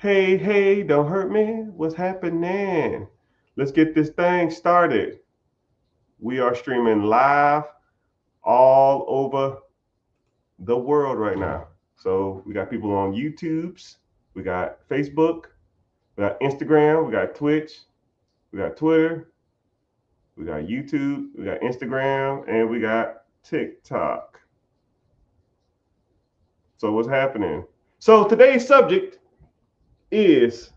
Hey, hey, don't hurt me. What's happening? Let's get this thing started. We are streaming live all over the world right now. So we got people on YouTube's, we got Facebook, we got Instagram, we got Twitch, we got Twitter, we got YouTube, we got Instagram, and we got TikTok. So what's happening? So today's subject is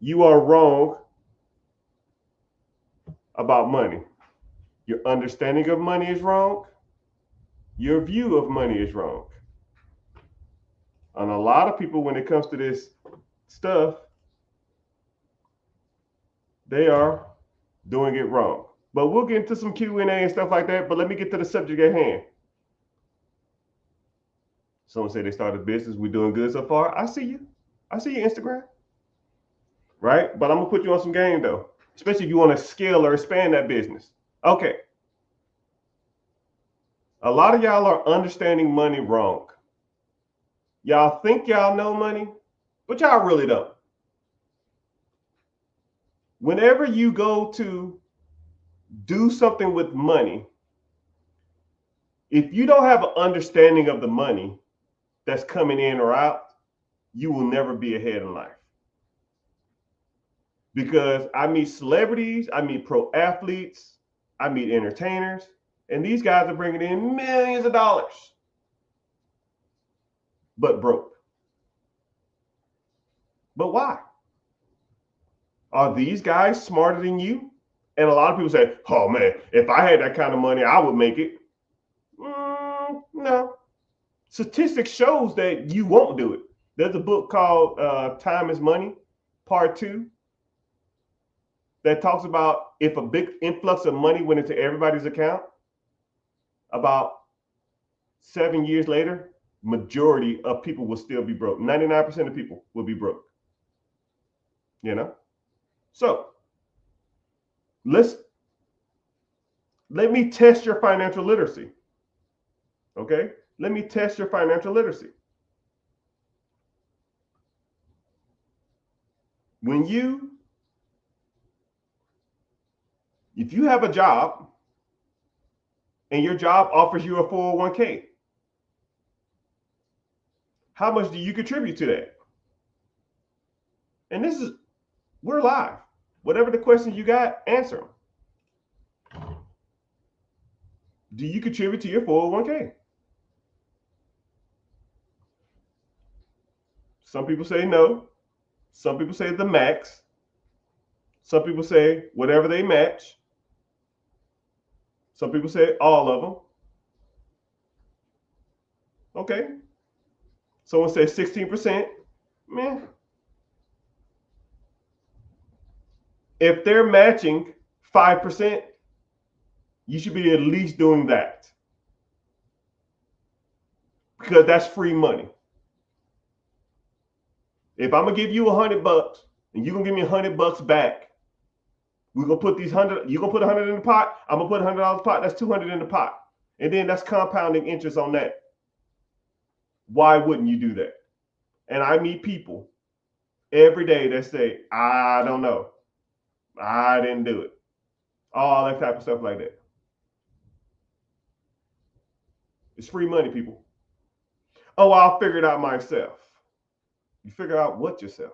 you are wrong about money. Your understanding of money is wrong. Your view of money is wrong. And a lot of people, when it comes to this stuff, they are doing it wrong. But we'll get into some Q&A and stuff like that. But let me get to the subject at hand. Someone said they started a business. We're doing good so far. I see you. I see your Instagram. Right? But I'm going to put you on some game, though. Especially if you want to scale or expand that business. Okay. A lot of y'all are understanding money wrong. Y'all think y'all know money, but y'all really don't. Whenever you go to do something with money, if you don't have an understanding of the money that's coming in or out, you will never be ahead in life. Because I meet celebrities, I meet pro athletes, I meet entertainers, and these guys are bringing in millions of dollars, but broke. But why? Are these guys smarter than you? And a lot of people say, oh man, if I had that kind of money, I would make it. No. Statistics shows that you won't do it. There's a book called Time is Money, Part 2, that talks about if a big influx of money went into everybody's account, about 7 years later, majority of people will still be broke. 99% of people will be broke. You know? So let me test your financial literacy. Okay? Let me test your financial literacy. If you have a job and your job offers you a 401k, how much do you contribute to that? And we're live. Whatever the questions you got, answer them. Do you contribute to your 401k? Some people say no. Some people say the max. Some people say whatever they match. Some people say all of them. Okay. Someone says 16%. Man, if they're matching 5%, you should be at least doing that. Because that's free money. If I'm gonna give you $100 and you're gonna give me $100 back, we're gonna put these 100, you're gonna put 100 in the pot, I'm gonna put $100 in the pot, that's 200 in the pot. And then that's compounding interest on that. Why wouldn't you do that? And I meet people every day that say, I don't know. I didn't do it. All that type of stuff like that. It's free money, people. Oh, I'll figure it out myself. You figure out what yourself?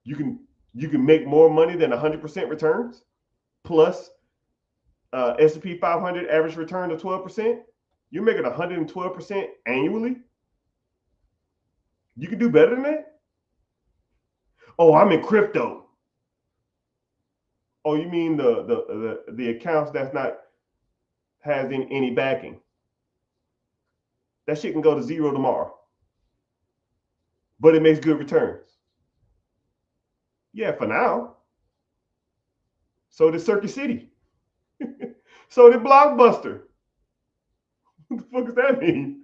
You can make more money than 100% returns plus S&P 500 average return of 12%. You're making 112% annually. You can do better than that. Oh, I'm in crypto. Oh, you mean the accounts that's not has any backing? That shit can go to zero tomorrow, but it makes good returns. Yeah, for now. So did Circuit City. So did Blockbuster. What the fuck does that mean?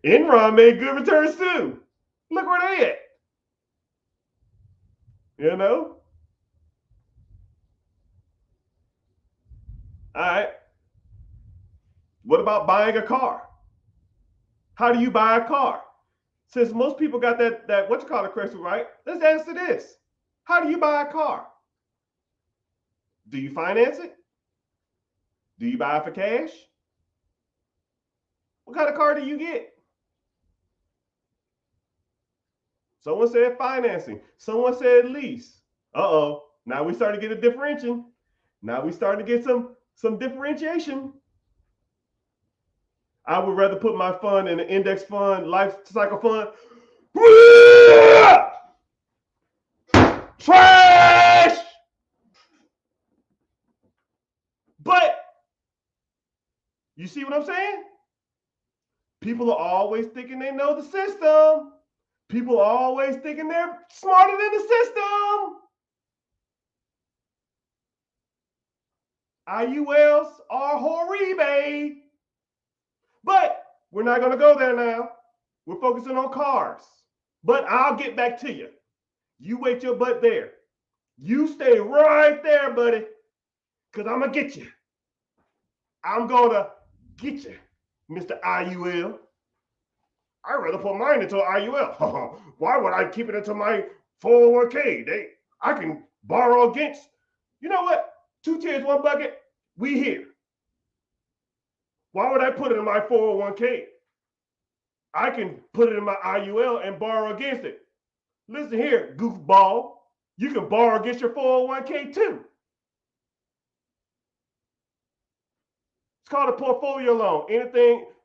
Enron made good returns too. Look where they at. You know? All right. What about buying a car? How do you buy a car? Since most people got that what you call it question right, let's answer this. How do you buy a car? Do you finance it? Do you buy it for cash? What kind of car do you get? Someone said financing. Someone said lease. Uh-oh. Now we start to get a differentiation. Now we start to get some differentiation. I would rather put my fund in an index fund, life cycle fund. Trash! But you see what I'm saying? People are always thinking they know the system. People are always thinking they're smarter than the system. IULs are horrible. But we're not going to go there now. We're focusing on cars. But I'll get back to you. You wait your butt there. You stay right there, buddy. Because I'm going to get you. I'm going to get you, Mr. IUL. I'd rather put mine into an IUL. Why would I keep it into my 401k? I can borrow against. You know what? 2 tiers, 1 bucket. We here. Why would I put it in my 401k? I can put it in my IUL and borrow against it. Listen here, goofball. You can borrow against your 401k too. It's called a portfolio loan.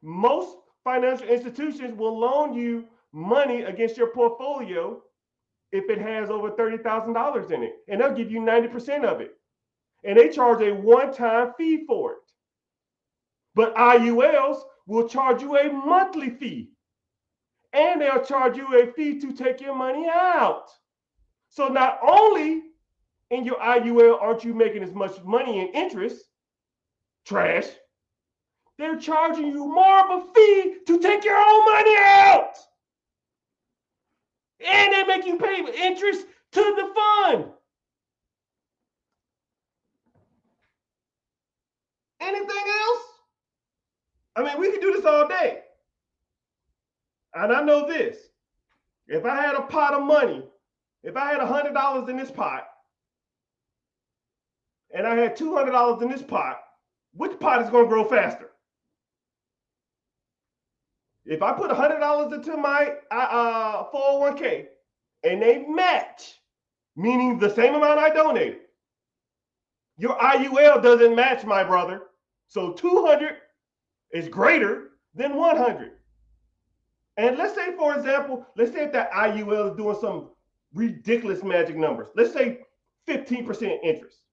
Most financial institutions will loan you money against your portfolio if it has over $30,000 in it. And they'll give you 90% of it. And they charge a one-time fee for it. But IULs will charge you a monthly fee. And they'll charge you a fee to take your money out. So not only in your IUL aren't you making as much money in interest, trash, they're charging you more of a fee to take your own money out. And they make you pay interest to the fund. Anything else? I mean, we can do this all day. And I know this. If I had a pot of money, if I had $100 in this pot, and I had $200 in this pot, which pot is going to grow faster? If I put $100 into my 401k and they match, meaning the same amount I donated, your IUL doesn't match, my brother. So 200 is greater than 100. And let's say, for example, let's say if that IUL is doing some ridiculous magic numbers. Let's say 15% interest.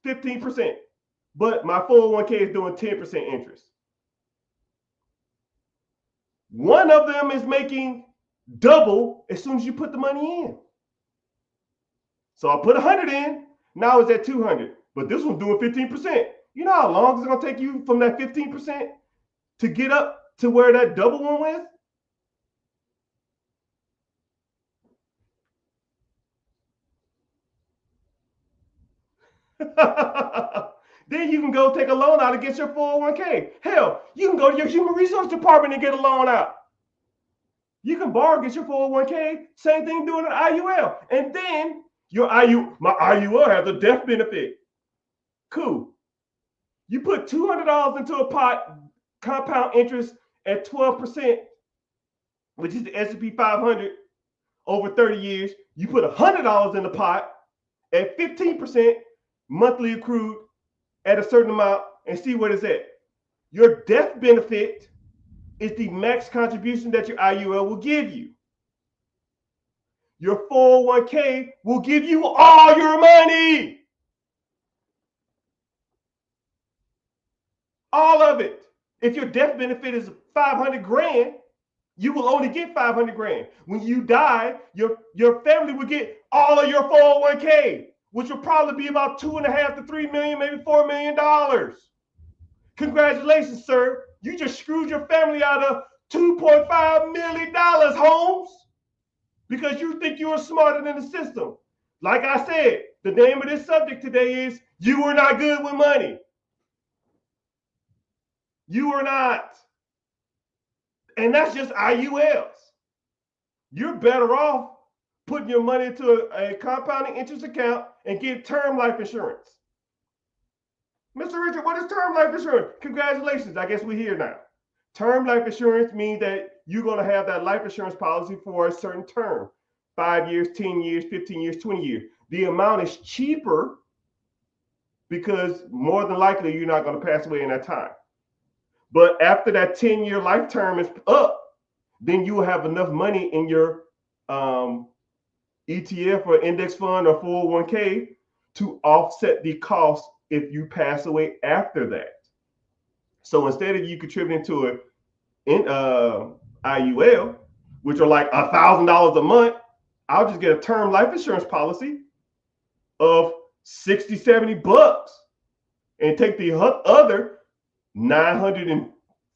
15%. But my 401k is doing 10% interest. One of them is making double as soon as you put the money in. So I put 100 in, now it's at 200. But this one's doing 15%. You know how long it's going to take you from that 15% to get up to where that double one was? Then you can go take a loan out against your 401k. Hell, you can go to your human resource department and get a loan out. You can borrow against your 401k. Same thing doing an IUL. And then my IUL has a death benefit. Cool. You put $200 into a pot, compound interest at 12%, which is the S&P 500 over 30 years. You put $100 in the pot at 15% monthly accrued at a certain amount and see what it's at. Your death benefit is the max contribution that your IUL will give you. Your 401k will give you all your money. All of it. If your death benefit is 500 grand, you will only get 500 grand. When you die, your family will get all of your 401k, which will probably be about 2.5 to 3 million, maybe $4 million. Congratulations, sir. You just screwed your family out of $2.5 million, Holmes, because you think you're smarter than the system. Like I said, the name of this subject today is You Are Not Good with Money. You are not. And that's just IULs. You're better off putting your money into a compounding interest account and get term life insurance. Mr. Richard, what is term life insurance? Congratulations, I guess we're here now. Term life insurance means that you're going to have that life insurance policy for a certain term, 5 years, 10 years, 15 years, 20 years. The amount is cheaper because more than likely you're not going to pass away in that time. But after that 10-year life term is up, then you will have enough money in your ETF or index fund or 401k to offset the cost if you pass away after that. So instead of you contributing to an IUL, which are like $1,000 a month, I'll just get a term life insurance policy of $60, $70 and take the other $915,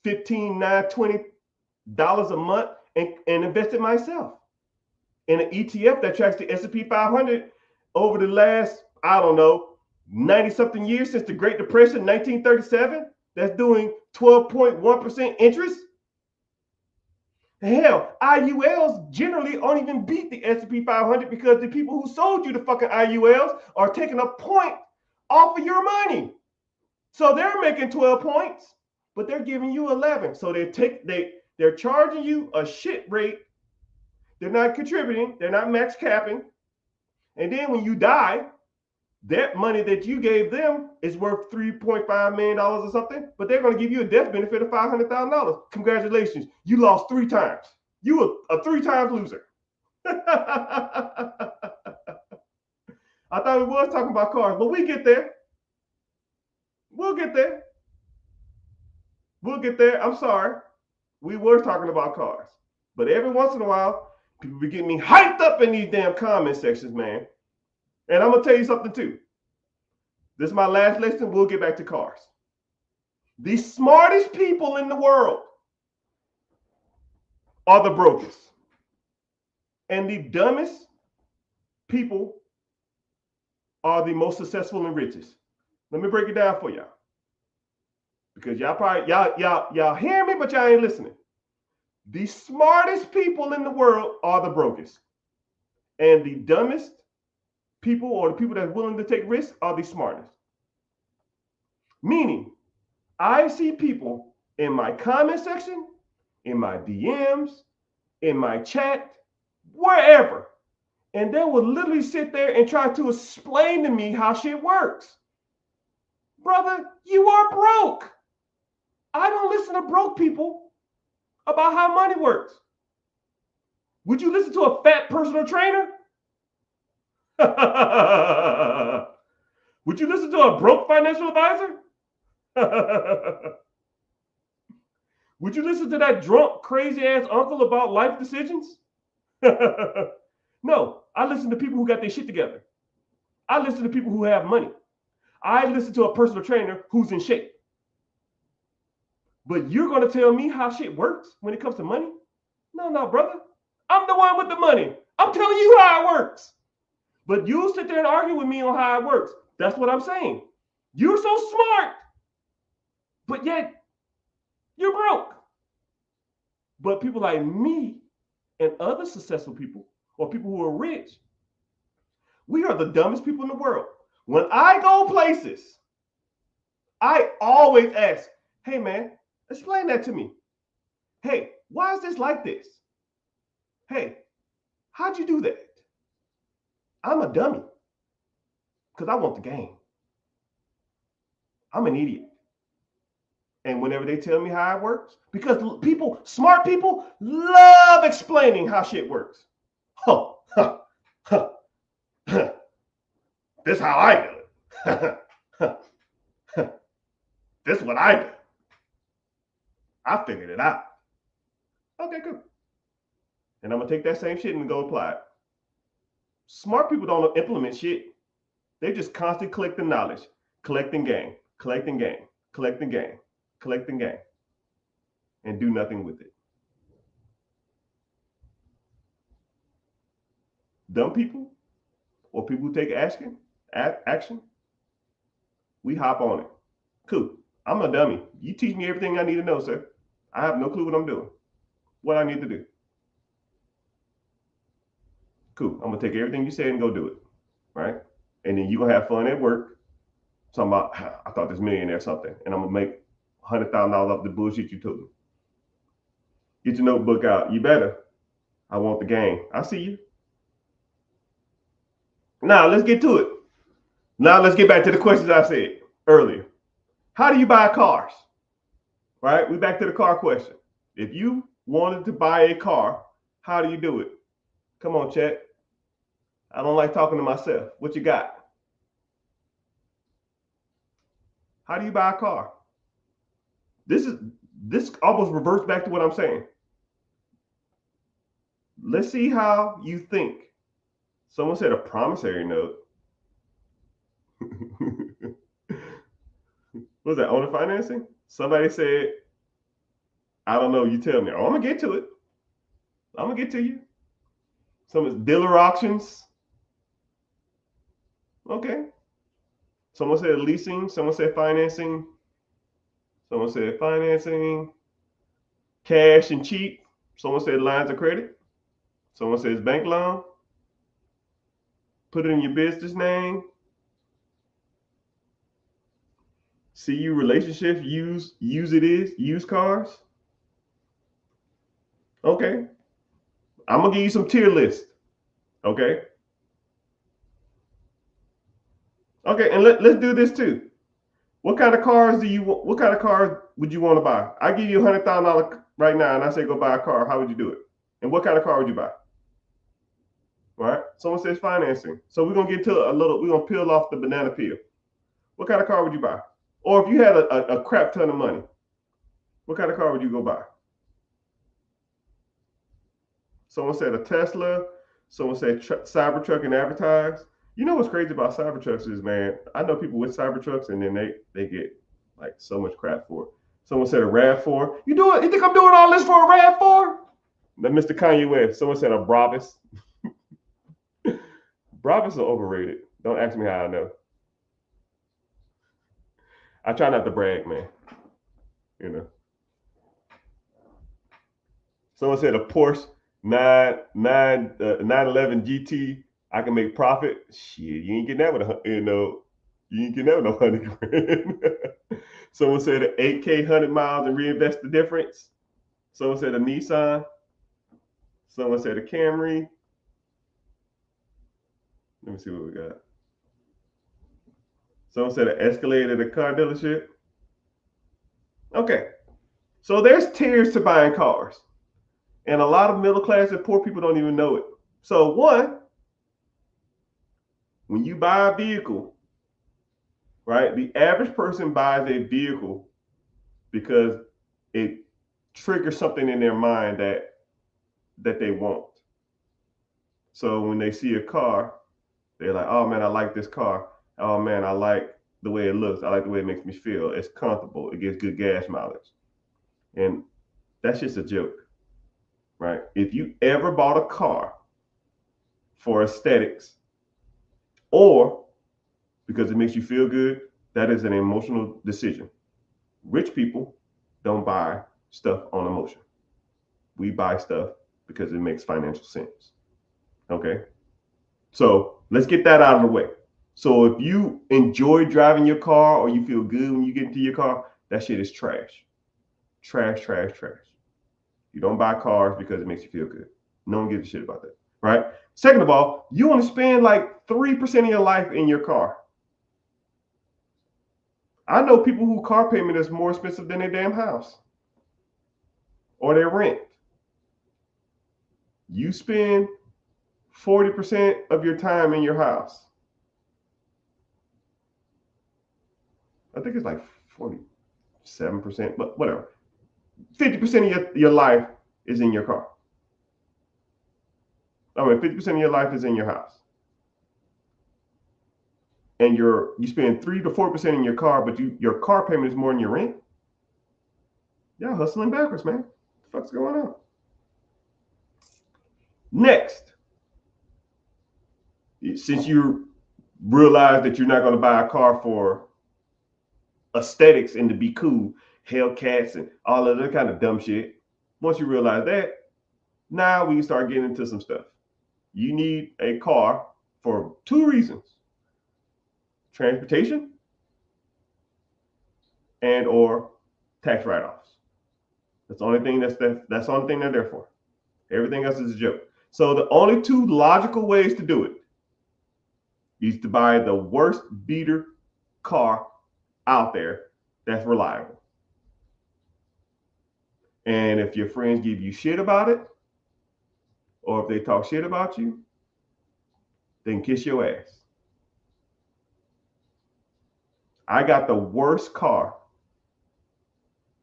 $920 a month and invest it myself in an ETF that tracks the S&P 500 over the last, I don't know, 90-something years since the Great Depression, 1937, that's doing 12.1% interest. Hell, IULs generally don't even beat the S&P 500 because the people who sold you the fucking IULs are taking a point off of your money. So they're making 12 points, but they're giving you 11. So they're charging you a shit rate. They're not contributing. They're not max capping. And then when you die, that money that you gave them is worth $3.5 million or something, but they're going to give you a death benefit of $500,000. Congratulations. You lost 3 times. You were a 3-time loser. I thought we was talking about cars, but we get there. We'll get there. We'll get there. I'm sorry. We were talking about cars. But every once in a while, people be getting me hyped up in these damn comment sections, man. And I'm going to tell you something too. This is my last lesson. We'll get back to cars. The smartest people in the world are the brokest. And the dumbest people are the most successful and richest. Let me break it down for y'all. Because y'all probably, y'all hear me, but y'all ain't listening. The smartest people in the world are the brokest. And the dumbest people, or the people that's willing to take risks, are the smartest. Meaning, I see people in my comment section, in my DMs, in my chat, wherever, and they will literally sit there and try to explain to me how shit works. Brother, you are broke. I don't listen to broke people about how money works. Would you listen to a fat personal trainer? Would you listen to a broke financial advisor? Would you listen to that drunk, crazy ass uncle about life decisions? No, I listen to people who got their shit together. I listen to people who have money. I listen to a personal trainer who's in shape. But you're going to tell me how shit works when it comes to money? No, brother. I'm the one with the money. I'm telling you how it works. But you sit there and argue with me on how it works. That's what I'm saying. You're so smart, but yet you're broke. But people like me and other successful people, or people who are rich, we are the dumbest people in the world. When I go places, I always ask, hey man, explain that to me. Hey, why is this like this? Hey, how'd you do that? I'm a dummy because I want the game. I'm an idiot. And whenever they tell me how it works, because people, smart people, love explaining how shit works. This is how I do it. This is what I do. I figured it out. Okay, good. And I'm going to take that same shit and go apply it. Smart people don't implement shit. They just constantly collecting knowledge, collecting gain, collecting gain, collecting gain, collecting gain, and do nothing with it. Dumb people, or people who take action, we hop on it. Cool. I'm a dummy. You teach me everything I need to know, sir. I have no clue what I'm doing. what I need to do. Cool. I'm gonna take everything you said and go do it, right? And then you're gonna have fun at work. Talking about I thought this millionaire something, and I'm gonna make $100,000 off the bullshit you told me. Get your notebook out. You better. I want the game. I see you. Now let's get to it. Now let's get back to the questions I said earlier. How do you buy cars? Right? We back to the car question. If you wanted to buy a car, how do you do it? Come on, chat. I don't like talking to myself. What you got? How do you buy a car? This almost reverts back to what I'm saying. Let's see how you think. Someone said a promissory note. What was that, owner financing? Somebody said, I don't know, you tell me. Oh, I'm gonna get to it. I'm gonna get to you. Some dealer auctions. Okay. Someone said leasing. Someone said financing. Someone said financing. Cash and cheap. Someone said lines of credit. Someone says bank loan. Put it in your business name. CU relationships. Use cars. Okay. I'm gonna give you some tier list. Okay. Okay, and let's do this too. What kind of cars what kind of cars would you want to buy? I give you $100,000 right now and I say go buy a car. How would you do it? And what kind of car would you buy? All right. Someone says financing. So we're gonna get to we're gonna peel off the banana peel. What kind of car would you buy? Or if you had a crap ton of money, what kind of car would you go buy? Someone said a Tesla. Someone said Cybertruck and advertise. You know what's crazy about Cybertrucks is, man, I know people with Cybertrucks and then they get like so much crap for it. Someone said a RAV4. You think I'm doing all this for a RAV4? Then Mr. Kanye West. Someone said a Brabus. Brabus are overrated. Don't ask me how I know. I try not to brag, man. You know. Someone said a Porsche 911 GT. I can make profit. Shit, you ain't getting that with you ain't getting that with no 100 grand. Someone said an 8K 100 miles and reinvest the difference. Someone said a Nissan. Someone said a Camry. Let me see what we got. Someone said an Escalade at a car dealership. Okay. So there's tiers to buying cars. And a lot of middle class and poor people don't even know it. So one, when you buy a vehicle, right, the average person buys a vehicle because it triggers something in their mind that they want. So when they see a car, they're like, oh man, I like this car. Oh man, I like the way it looks. I like the way it makes me feel. It's comfortable. It gives good gas mileage. And that's just a joke, right? If you ever bought a car for aesthetics or because it makes you feel good, that is an emotional decision. Rich people don't buy stuff on emotion. We buy stuff because it makes financial sense. Okay? So let's get that out of the way. So if you enjoy driving your car or you feel good when you get into your car, that shit is trash. Trash, trash, trash. You don't buy cars because it makes you feel good. No one gives a shit about that, right? Second of all, you only spend like 3% of your life in your car. I know people whose car payment is more expensive than their damn house or their rent. You spend 40% of your time in your house. I think it's like 47%, but whatever. 50% of your life is in your car. I mean, 50% of your life is in your house. And you spend 3 to 4% in your car, but your car payment is more than your rent. Y'all hustling backwards, man. What the fuck's going on? Next, since you realize that you're not going to buy a car for aesthetics and to be cool, Hellcats and all of that kind of dumb shit, Once you realize that, now we can start getting into some stuff. You need a car for two reasons: transportation and or tax write-offs. That's the only thing that's the only thing they're there for. Everything else is a joke. So the only two logical ways to do it is to buy the worst beater car out there that's reliable. And if your friends give you shit about it, or if they talk shit about you, then kiss your ass. I got the worst car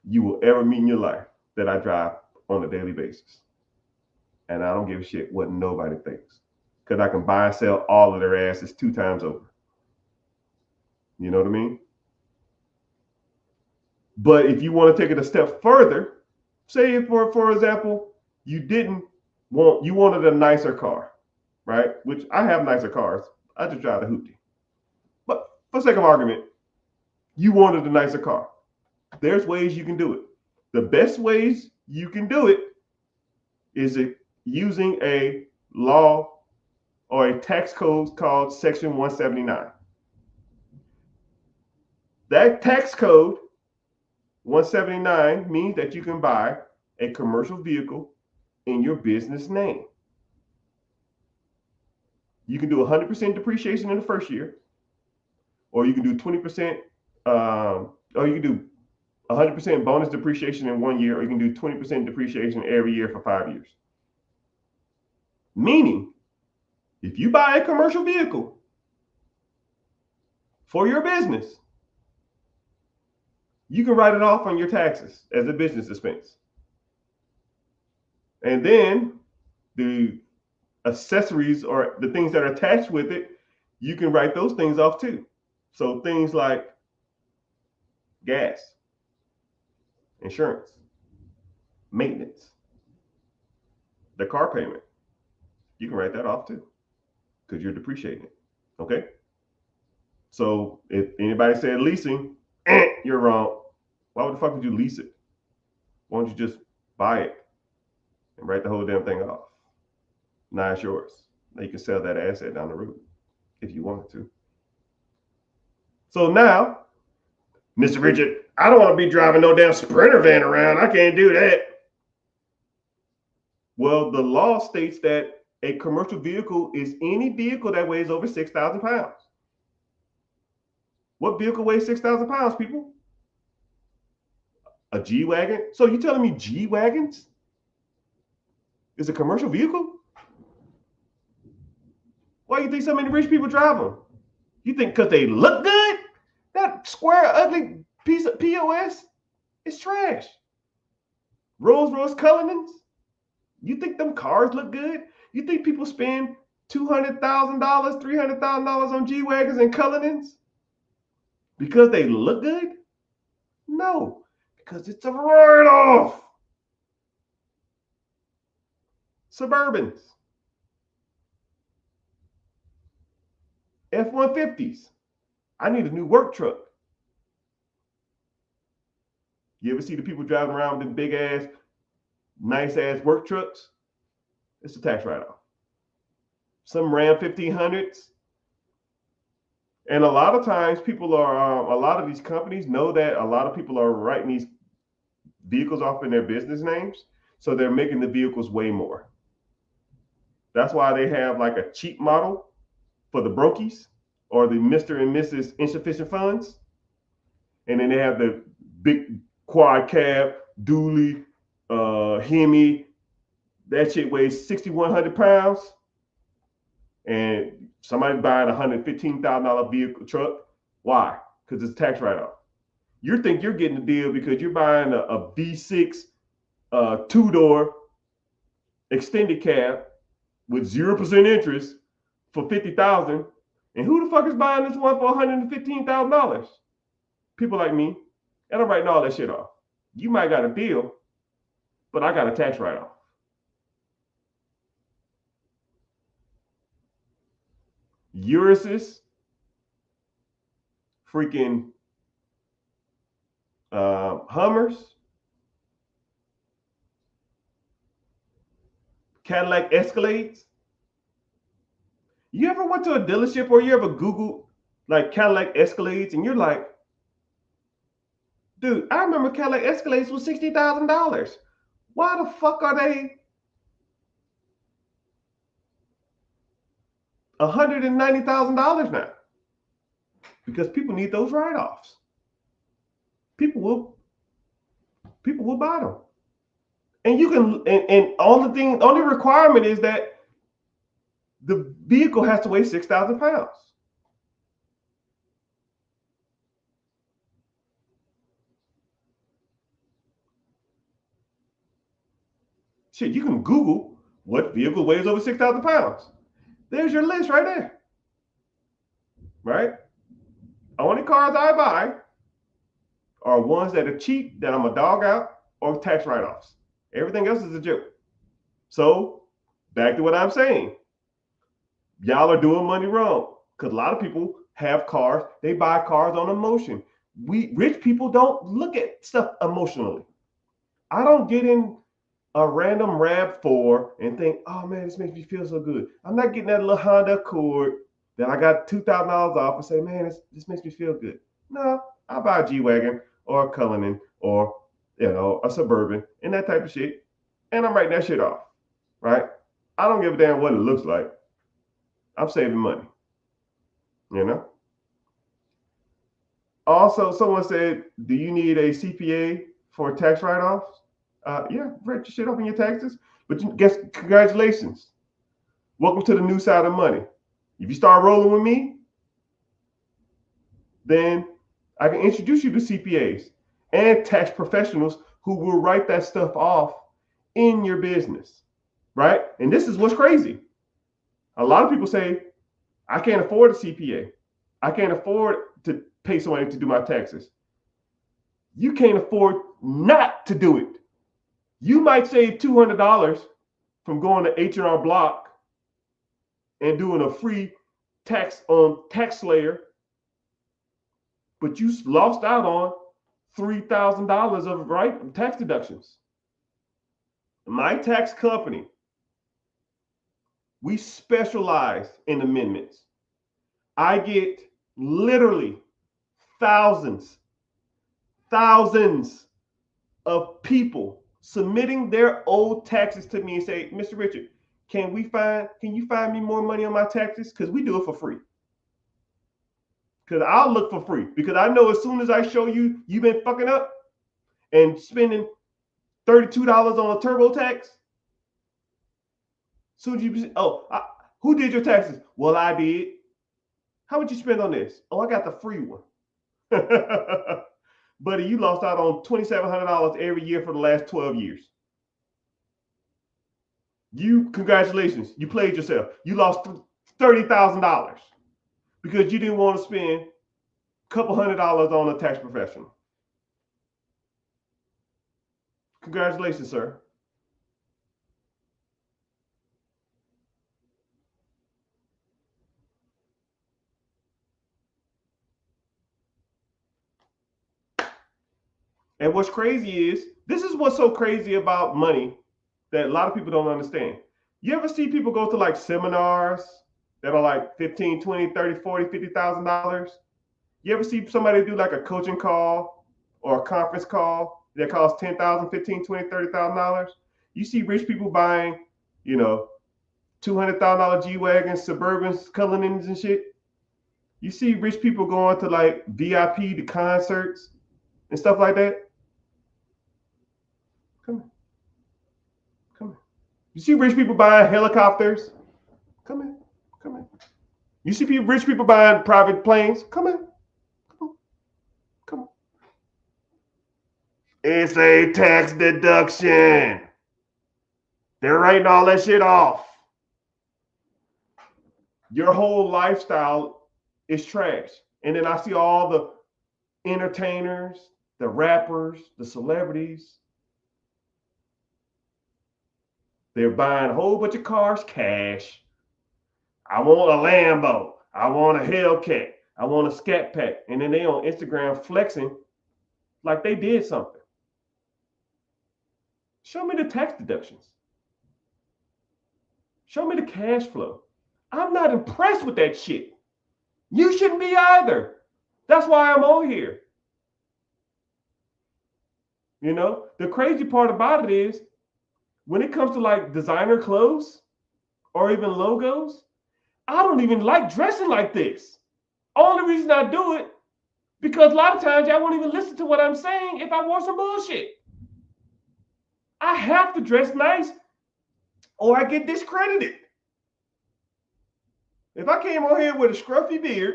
you will ever meet in your life that I drive on a daily basis. And I don't give a shit what nobody thinks, because I can buy and sell all of their asses 2 times over. You know what I mean? But if you want to take it a step further, say for example, you wanted a nicer car, right? Which I have nicer cars. I just drive the hoopty. But for sake of argument, you wanted a nicer car. There's ways you can do it. The best ways you can do it is using a law or a tax code called Section 179. That tax code 179 means that you can buy a commercial vehicle in your business name. You can do 100% depreciation in the first year, or you can do 20%, or you can do 100% bonus depreciation in 1 year, or you can do 20% depreciation every year for 5 years. Meaning, if you buy a commercial vehicle for your business, you can write it off on your taxes as a business expense. And then the accessories or the things that are attached with it, you can write those things off too. So things like gas, insurance, maintenance, the car payment, you can write that off too, because you're depreciating it. Okay? So if anybody said leasing, you're wrong. Why the fuck would you lease it? Why don't you just buy it and write the whole damn thing off? Now it's yours. Now you can sell that asset down the road if you wanted to. So now, Mr. Richard, I don't want to be driving no damn Sprinter van around. I can't do that. Well, the law states that a commercial vehicle is any vehicle that weighs over 6,000 pounds. What vehicle weighs 6,000 pounds, people? A G-Wagon? So you telling me G-Wagons is a commercial vehicle? Why do you think so many rich people drive them? You think because they look good? That square, ugly piece of POS is trash. Rolls-Royce Cullinans? You think them cars look good? You think people spend $200,000, $300,000 on G-Wagons and Cullinans because they look good? No, because it's a write-off. Suburbans, F-150s. I need a new work truck. You ever see the people driving around with them big ass, nice ass work trucks? It's a tax write-off. Some Ram 1500s. And a lot of times people are, a lot of these companies know that a lot of people are writing these vehicles off in their business names. So they're making the vehicles way more. That's why they have like a cheap model for the brokies or the Mr. and Mrs. insufficient funds. And then they have the big quad cab, dually, Hemi. That shit weighs 6,100 pounds. And somebody buying a $115,000 vehicle truck. Why? Because it's a tax write-off. You think you're getting a deal because you're buying a V6 two-door extended cab with 0% interest for $50,000. And who the fuck is buying this one for $115,000? People like me. And I'm writing all that shit off. You might got a deal, but I got a tax write-off. Urus's freaking Hummers, Cadillac Escalades. You ever went to a dealership or you ever Googled like Cadillac Escalades and you're like, dude, I remember Cadillac Escalades was $60,000. Why the fuck are they $190,000 now? Because people need those write-offs. People will buy them. And you can, and only requirement is that the vehicle has to weigh 6,000 pounds. Shit, you can Google what vehicle weighs over 6,000 pounds. There's your list right there. Right? Only cars I buy are ones that are cheap, that I'm a dog out, or tax write-offs. Everything else is a joke. So, back to what I'm saying. Y'all are doing money wrong. Because a lot of people have cars, they buy cars on emotion. We rich people don't look at stuff emotionally. I don't get in a random RAV4 and think, oh man, this makes me feel so good. I'm not getting that little Honda Accord that I got $2,000 off and say, man, this makes me feel good. No, I buy a G-Wagon or a Cullinan or a Suburban and that type of shit. And I'm writing that shit off, right? I don't give a damn what it looks like. I'm saving money, Also, someone said, do you need a CPA for tax write-offs? Yeah, write your shit off in your taxes. But guess, congratulations. Welcome to the new side of money. If you start rolling with me, then I can introduce you to CPAs and tax professionals who will write that stuff off in your business, right? And this is what's crazy. A lot of people say, I can't afford a CPA. I can't afford to pay somebody to do my taxes. You can't afford not to do it. You might save $200 from going to H&R Block and doing a free tax on TaxSlayer, but you lost out on $3,000 of tax deductions. My tax company, we specialize in amendments. I get literally thousands of people submitting their old taxes to me and say, Mr. Richard, can you find me more money on my taxes? Because we do it for free. Because I'll look for free. Because I know as soon as I show you you've been fucking up and spending $32 on a TurboTax, soon as you, who did your taxes? Well, I did. How much you spend on this? Oh, I got the free one. Buddy, you lost out on $2,700 every year for the last 12 years. Congratulations, you played yourself. You lost $30,000 because you didn't want to spend a couple $100 on a tax professional. Congratulations, sir. And what's crazy is, this is what's so crazy about money that a lot of people don't understand. You ever see people go to like seminars that are like 15, 20, 30, 40, $50,000? You ever see somebody do like a coaching call or a conference call that costs $10,000, $15,000, $20,000, $30,000? You see rich people buying, $200,000 G-Wagons, Suburbans, Cullinans and shit. You see rich people going to like VIP to concerts and stuff like that. Come here. You see rich people buying helicopters? Come here. You see rich people buying private planes? Come here. Come on. It's a tax deduction. They're writing all that shit off. Your whole lifestyle is trash. And then I see all the entertainers, the rappers, the celebrities. They're buying a whole bunch of cars cash. I want a Lambo. I want a Hellcat. I want a Scat Pack. And then they on Instagram flexing like they did something. Show me the tax deductions. Show me the cash flow. I'm not impressed with that shit. You shouldn't be either. That's why I'm on here. You know, the crazy part about it is when it comes to like designer clothes or even logos, I don't even like dressing like this. Only reason I do it because a lot of times y'all won't even listen to what I'm saying if I wore some bullshit. I have to dress nice or I get discredited. If I came on here with a scruffy beard,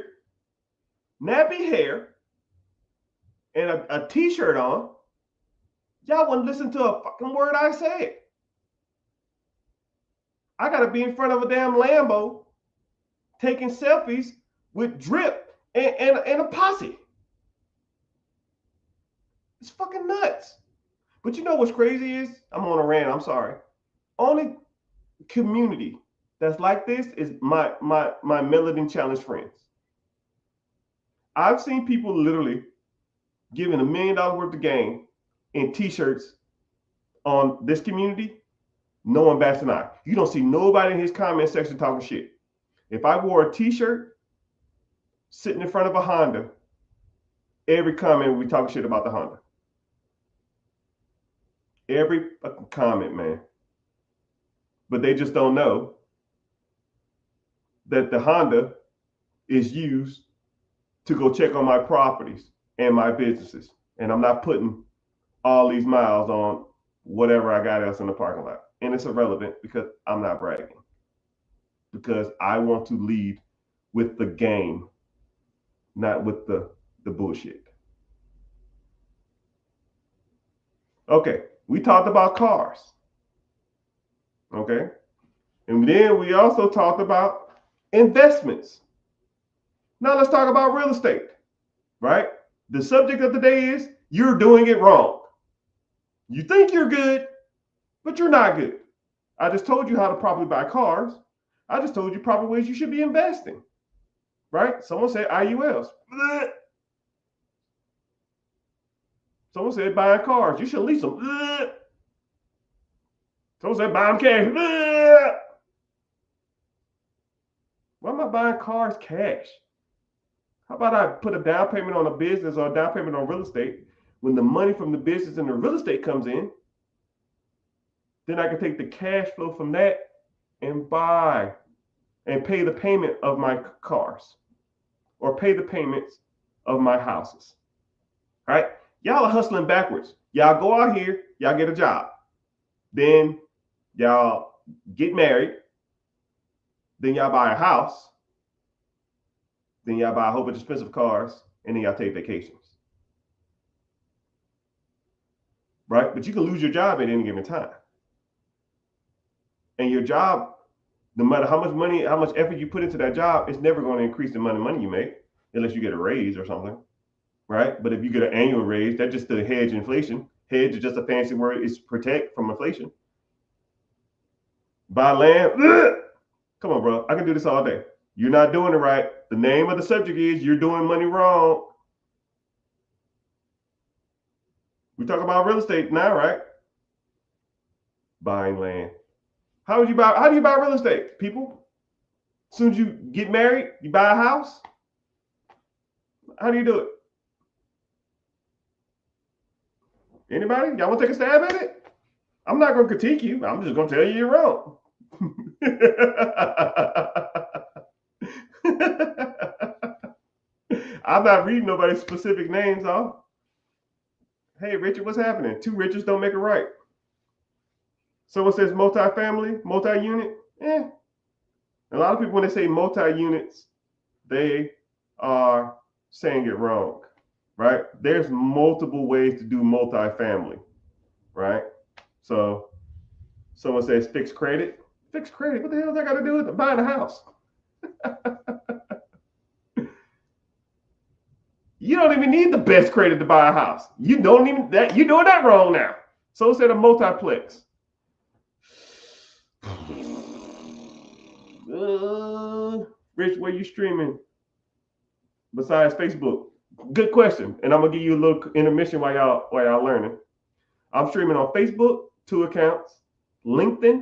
nappy hair, and a t-shirt on, y'all wouldn't listen to a fucking word I said. I gotta be in front of a damn Lambo taking selfies with drip and a posse. It's fucking nuts. But you know what's crazy is, I'm on a rant, I'm sorry. Only community that's like this is my Melanin Challenge friends. I've seen people literally giving $1 million worth of game in t-shirts on this community. No one bats an eye. You don't see nobody in his comment section talking shit. If I wore a t-shirt sitting in front of a Honda, every comment will be talking shit about the Honda. Every fucking comment, man. But they just don't know that the Honda is used to go check on my properties and my businesses. And I'm not putting all these miles on whatever I got else in the parking lot. And it's irrelevant because I'm not bragging. Because I want to lead with the game, not with the bullshit. Okay, we talked about cars. Okay. And then we also talked about investments. Now let's talk about real estate, right? The subject of the day is you're doing it wrong. You think you're good, but you're not good. I just told you how to properly buy cars. I just told you proper ways you should be investing, right? Someone said IULs. Someone said buying cars. You should lease them. Someone said buy them cash. Why am I buying cars cash? How about I put a down payment on a business or a down payment on real estate? When the money from the business and the real estate comes in, then I can take the cash flow from that and buy and pay the payment of my cars or pay the payments of my houses. All right? Y'all are hustling backwards. Y'all go out here, y'all get a job. Then y'all get married. Then y'all buy a house. Then y'all buy a whole bunch of expensive cars, and then y'all take vacations. Right? But you can lose your job at any given time. And your job, no matter how much money, how much effort you put into that job, it's never going to increase the amount of money you make unless you get a raise or something. Right? But if you get an annual raise, that's just to hedge inflation. Hedge is just a fancy word. It's protect from inflation. Buy land. Come on, bro. I can do this all day. You're not doing it right. The name of the subject is you're doing money wrong. We talk about real estate now, right? Buying land. How do you buy real estate, people? As soon as you get married, you buy a house? How do you do it? Anybody? Y'all want to take a stab at it? I'm not going to critique you. I'm just going to tell you you're wrong. I'm not reading nobody's specific names off. Hey, Richard, what's happening? Two Richards don't make it right. Someone says multi-family, multi-unit. A lot of people, when they say multi-units, they are saying it wrong, right? There's multiple ways to do multi-family, right? So someone says fixed credit. Fixed credit? What the hell does that got to do with buying a house? You don't even need the best credit to buy a house. You don't even that. You're doing that wrong now. So instead of multiplex. Rich, where you streaming besides Facebook? Good question. And I'm gonna give you a little intermission while y'all learning. I'm streaming on Facebook, 2 accounts, LinkedIn,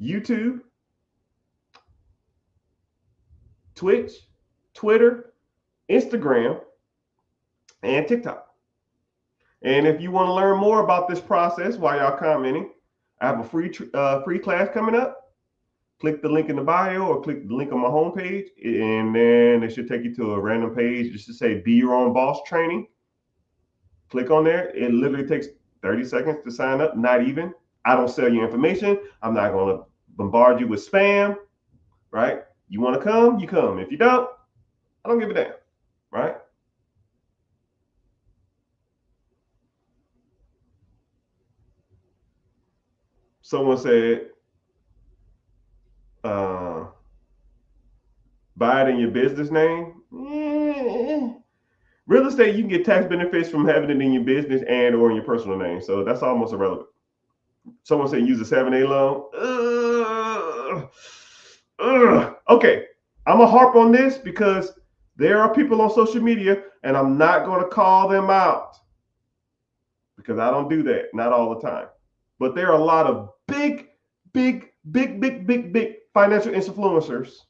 YouTube, Twitch, Twitter, Instagram, and TikTok. And if you want to learn more about this process while y'all commenting, I have a free class coming up. Click the link in the bio or click the link on my homepage, and then it should take you to a random page. It should say Be Your Own Boss Training. Click on there. It literally takes 30 seconds to sign up, not even. I don't sell you information. I'm not going to bombard you with spam, right? You want to come, you come. If you don't, I don't give a damn, right? Someone said, buy it in your business name. Real estate, you can get tax benefits from having it in your business and or in your personal name. So that's almost irrelevant. Someone said use a 7A loan. Okay, I'm going to harp on this because there are people on social media, and I'm not going to call them out because I don't do that, not all the time. But there are a lot of big financial influencers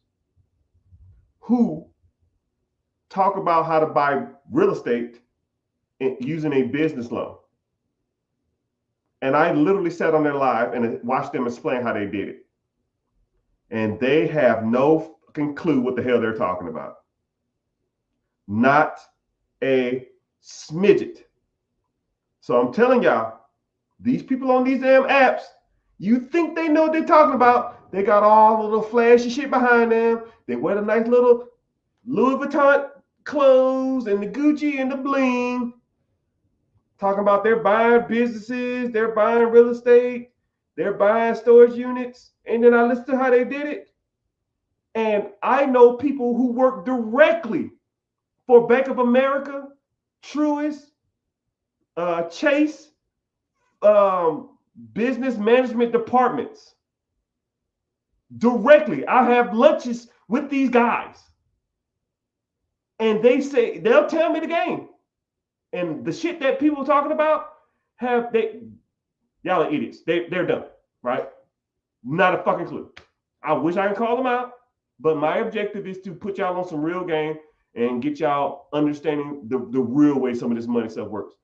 who talk about how to buy real estate using a business loan. And I literally sat on their live and watched them explain how they did it. And they have no fucking clue what the hell they're talking about. Not a smidget. So I'm telling y'all, these people on these damn apps, you think they know what they're talking about. They got all the little flashy shit behind them. They wear the nice little Louis Vuitton clothes and the Gucci and the bling. Talking about they're buying businesses, they're buying real estate, they're buying storage units. And then I listened to how they did it. And I know people who work directly for Bank of America, Truist, Chase, business management departments. Directly, I have lunches with these guys. And they'll tell me the game. And the shit that people are talking about, y'all are idiots. They're dumb, right? Not a fucking clue. I wish I could call them out, but my objective is to put y'all on some real game and get y'all understanding the real way some of this money stuff works.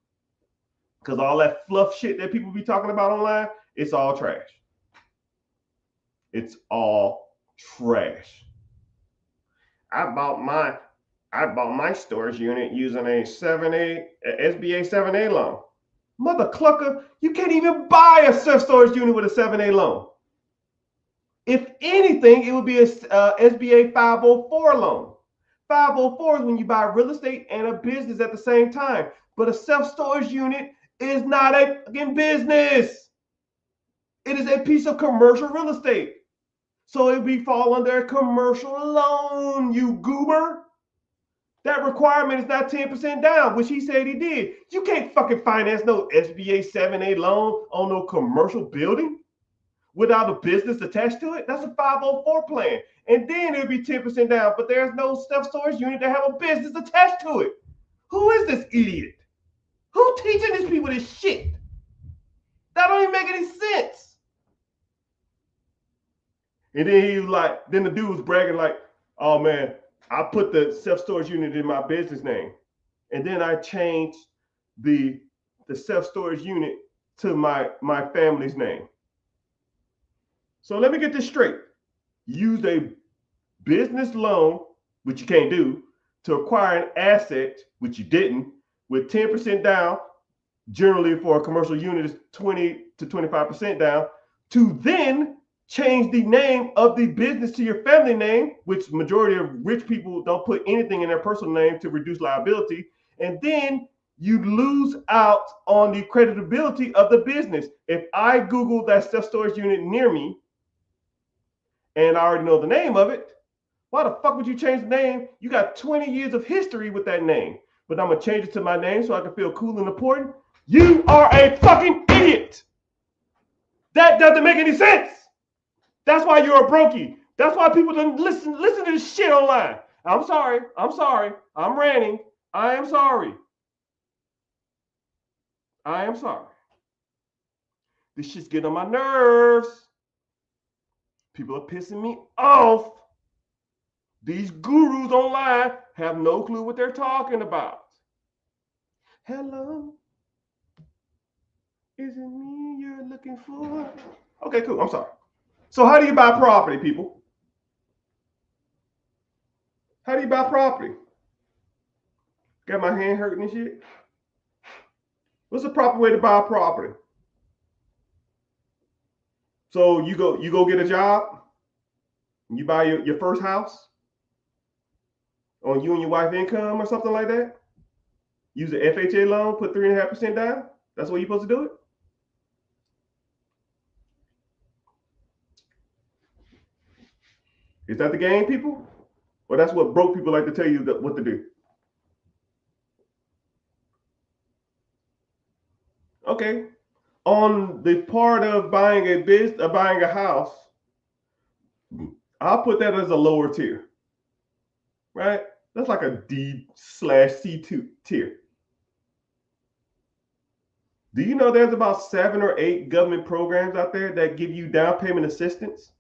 Because all that fluff shit that people be talking about online, it's all trash. It's all trash. I bought my storage unit using a SBA 7A loan. Mother clucker, you can't even buy a self-storage unit with a 7A loan. If anything, it would be a SBA 504 loan. 504 is when you buy real estate and a business at the same time. But a self-storage unit is not a fucking business. It is a piece of commercial real estate. So it would fall under a commercial loan, you goober. That requirement is not 10% down, which he said he did. You can't fucking finance no SBA 7A loan on no commercial building without a business attached to it. That's a 504 plan. And then it'll be 10% down, but there's no self-storage unit that have a business attached to it. Who is this idiot? Who teaching these people this shit? That don't even make any sense. And then he was like, then the dude was bragging like, oh man, I put the self-storage unit in my business name. And then I changed the self-storage unit to my family's name. So let me get this straight. Use a business loan, which you can't do, to acquire an asset, which you didn't, with 10% down, generally for a commercial unit is 20 to 25% down, to then change the name of the business to your family name, which majority of rich people don't put anything in their personal name to reduce liability. And then you lose out on the creditability of the business. If I Google that self-storage unit near me and I already know the name of it, why the fuck would you change the name? You got 20 years of history with that name, but I'm gonna change it to my name so I can feel cool and important. You are a fucking idiot. That doesn't make any sense. That's why you're a brokey. That's why people don't listen to this shit online. I'm sorry. I'm ranting. I am sorry. This shit's getting on my nerves. People are pissing me off. These gurus online have no clue what they're talking about. Hello. Is it me you're looking for? Okay, cool. I'm sorry. So how do you buy property, people? How do you buy property? Got my hand hurting and shit. What's the proper way to buy property? So you go get a job, and you buy your first house on you and your wife's income or something like that. Use an FHA loan, put 3.5% down. That's what you're supposed to do it. Is that the game, people? Or that's what broke people like to tell you what to do? Okay. On the part of buying a business, buying a house, I'll put that as a lower tier, right? That's like a D/C2 tier. Do you know there's about 7 or 8 government programs out there that give you down payment assistance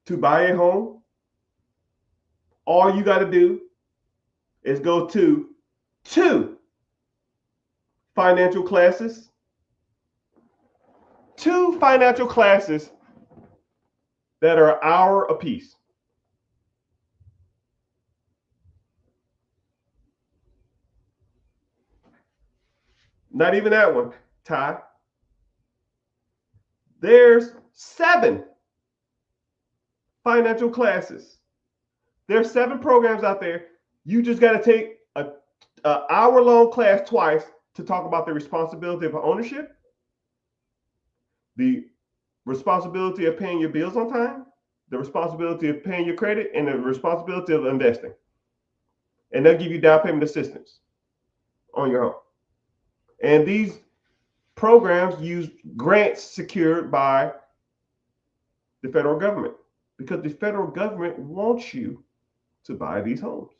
to buy a home? All you got to do is go to 2 financial classes. 2 financial classes that are an hour apiece. Not even that one, Ty. There's 7 financial classes. There's 7 programs out there. You just got to take an hour-long class twice to talk about the responsibility of ownership, the responsibility of paying your bills on time, the responsibility of paying your credit, and the responsibility of investing. And they'll give you down payment assistance on your home. And these programs use grants secured by the federal government because the federal government wants you to buy these homes.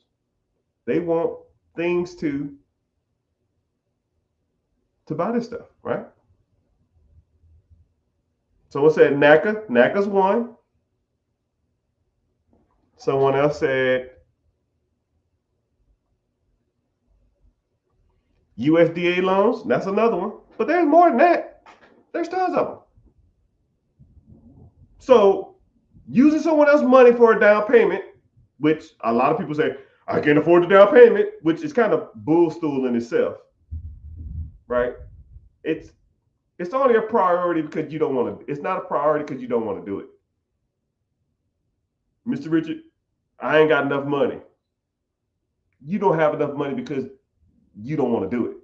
They want things to buy this stuff, right? Someone said NACA. NACA's one. Someone else said USDA loans. That's another one. But there's more than that. There's tons of them. So using someone else's money for a down payment, which a lot of people say, I can't afford the down payment, which is kind of bull stool in itself, right? It's only a priority because you don't want to. It's not a priority because you don't want to do it. Mr. Richard, I ain't got enough money. You don't have enough money because you don't want to do it.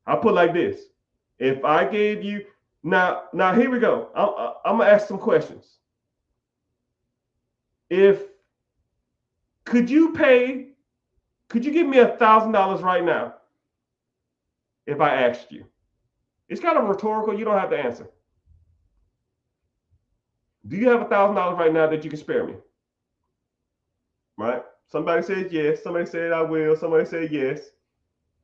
I'll put it like this. If I gave you, now here we go. I'm going to ask some questions. Could you give me $1,000 right now if I asked you? It's kind of rhetorical. You don't have to answer. Do you have $1,000 right now that you can spare me? Right? Somebody said yes. Somebody said I will. Somebody said yes.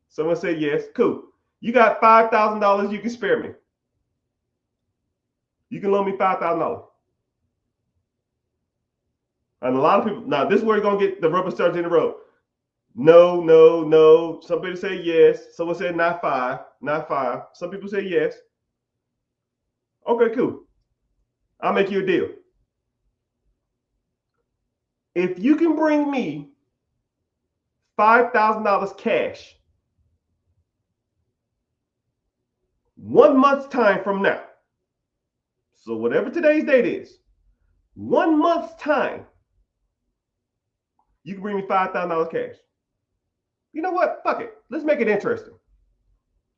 Someone said yes. Cool. You got $5,000 you can spare me. You can loan me $5,000. And a lot of people, now this is where you're going to get the rubber starts in the road. No, no, no. Somebody said yes. Someone said not 5, not 5. Some people say yes. Okay, cool. I'll make you a deal. If you can bring me $5,000 cash 1 month's time from now, so whatever today's date is, 1 month's time, you can bring me $5,000 cash. You know what? Fuck it. Let's make it interesting.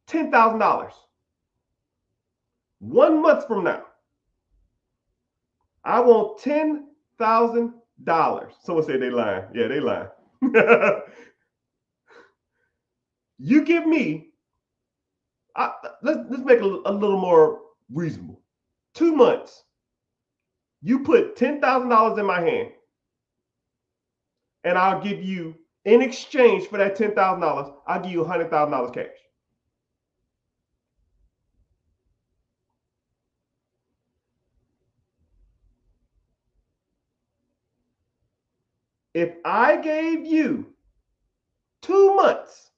$10,000. 1 month from now, I want $10,000. Someone said they lying. Yeah, they lying. You give me, let's make it a little more reasonable. 2 months. You put $10,000 in my hand, and I'll give you, in exchange for that $10,000, I'll give you $100,000 cash. If I gave you 2 months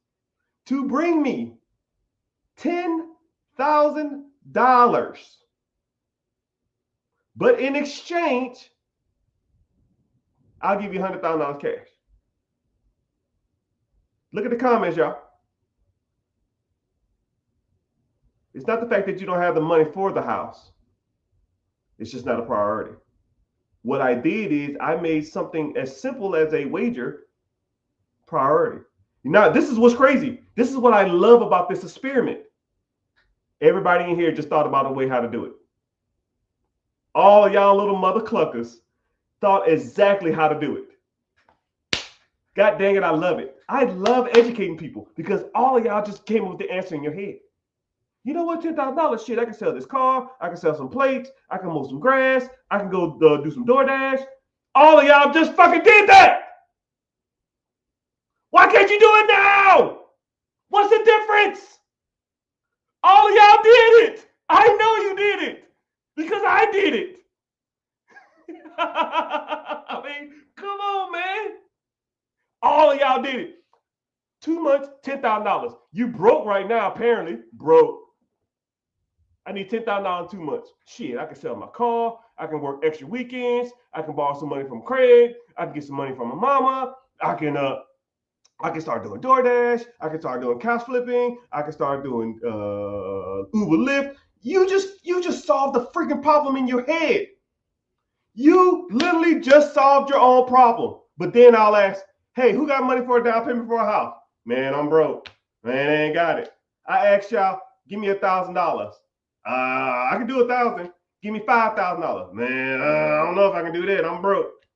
to bring me $10,000, but in exchange, I'll give you $100,000 cash. Look at the comments, y'all. It's not the fact that you don't have the money for the house. It's just not a priority. What I did is I made something as simple as a wager priority. Now, this is what's crazy. This is what I love about this experiment. Everybody in here just thought about a way how to do it. All y'all little mother cluckers thought exactly how to do it. God dang it, I love it. I love educating people because all of y'all just came up with the answer in your head. You know what? $10,000, shit, I can sell this car. I can sell some plates. I can mow some grass. I can go do some DoorDash. All of y'all just fucking did that. Why can't you do it now? What's the difference? All of y'all did it. I know you did it because I did it. I mean, come on, man. All of y'all did it. 2 months, $10,000. You broke right now, apparently. Broke. I need $10,000 in 2 months. Shit, I can sell my car. I can work extra weekends. I can borrow some money from Craig. I can get some money from my mama. I can start doing DoorDash. I can start doing couch flipping. I can start doing Uber Lyft. You just solved the freaking problem in your head. You literally just solved your own problem. But then I'll ask, hey, who got money for a down payment for a house? Man, I'm broke. Man, I ain't got it. I asked y'all, give me $1,000. I can do 1,000. Give me $5,000. Man, I don't know if I can do that. I'm broke.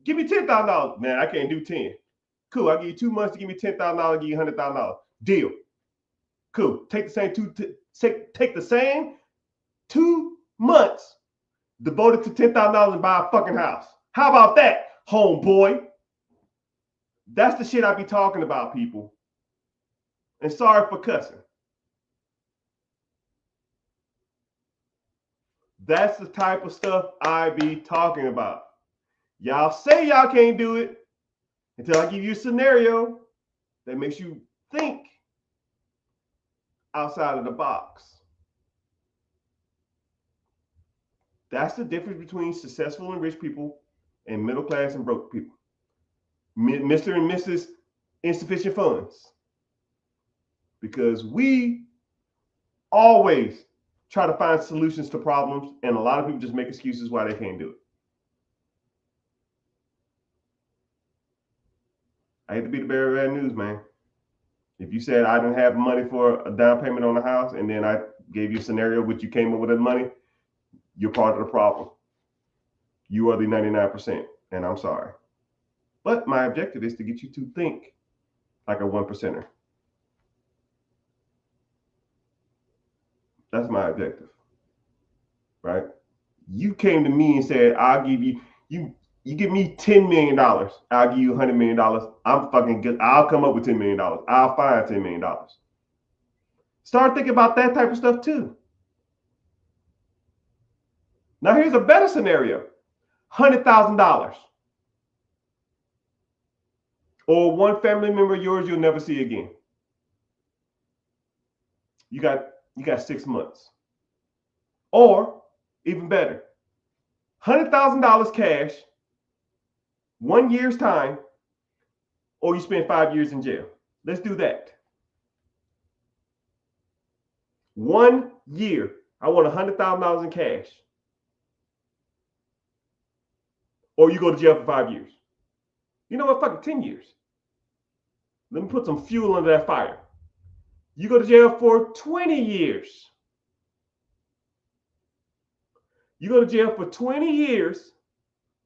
Give me $10,000. Man, I can't do 10. Cool. I'll give you 2 months to give me $10,000. Give you $100,000. Deal. Cool. Take the same 2 months devoted to $10,000 and buy a fucking house. How about that, homeboy? That's the shit I be talking about, people. And sorry for cussing. That's the type of stuff I be talking about. Y'all say y'all can't do it until I give you a scenario that makes you think outside of the box. That's the difference between successful and rich people and middle class and broke people. Mr. and Mrs. Insufficient Funds. Because we always try to find solutions to problems, and a lot of people just make excuses why they can't do it. I hate to be the bearer of bad news, man. If you said I didn't have money for a down payment on the house, and then I gave you a scenario which you came up with the money, you're part of the problem. You are the 99%, and I'm sorry. But my objective is to get you to think like a 1%er. That's my objective, right? You came to me and said, I'll give you give me $10 million. I'll give you $100 million. I'm fucking good. I'll come up with $10 million. I'll find $10 million. Start thinking about that type of stuff too. Now here's a better scenario. $100,000. Or one family member of yours you'll never see again. You got 6 months. Or even better, $100,000 cash, 1 year's time, or you spend 5 years in jail. Let's do that. 1 year. I want $100,000 in cash. Or you go to jail for 5 years. You know what? Fucking 10 years. Let me put some fuel under that fire. You go to jail for 20 years. You go to jail for 20 years,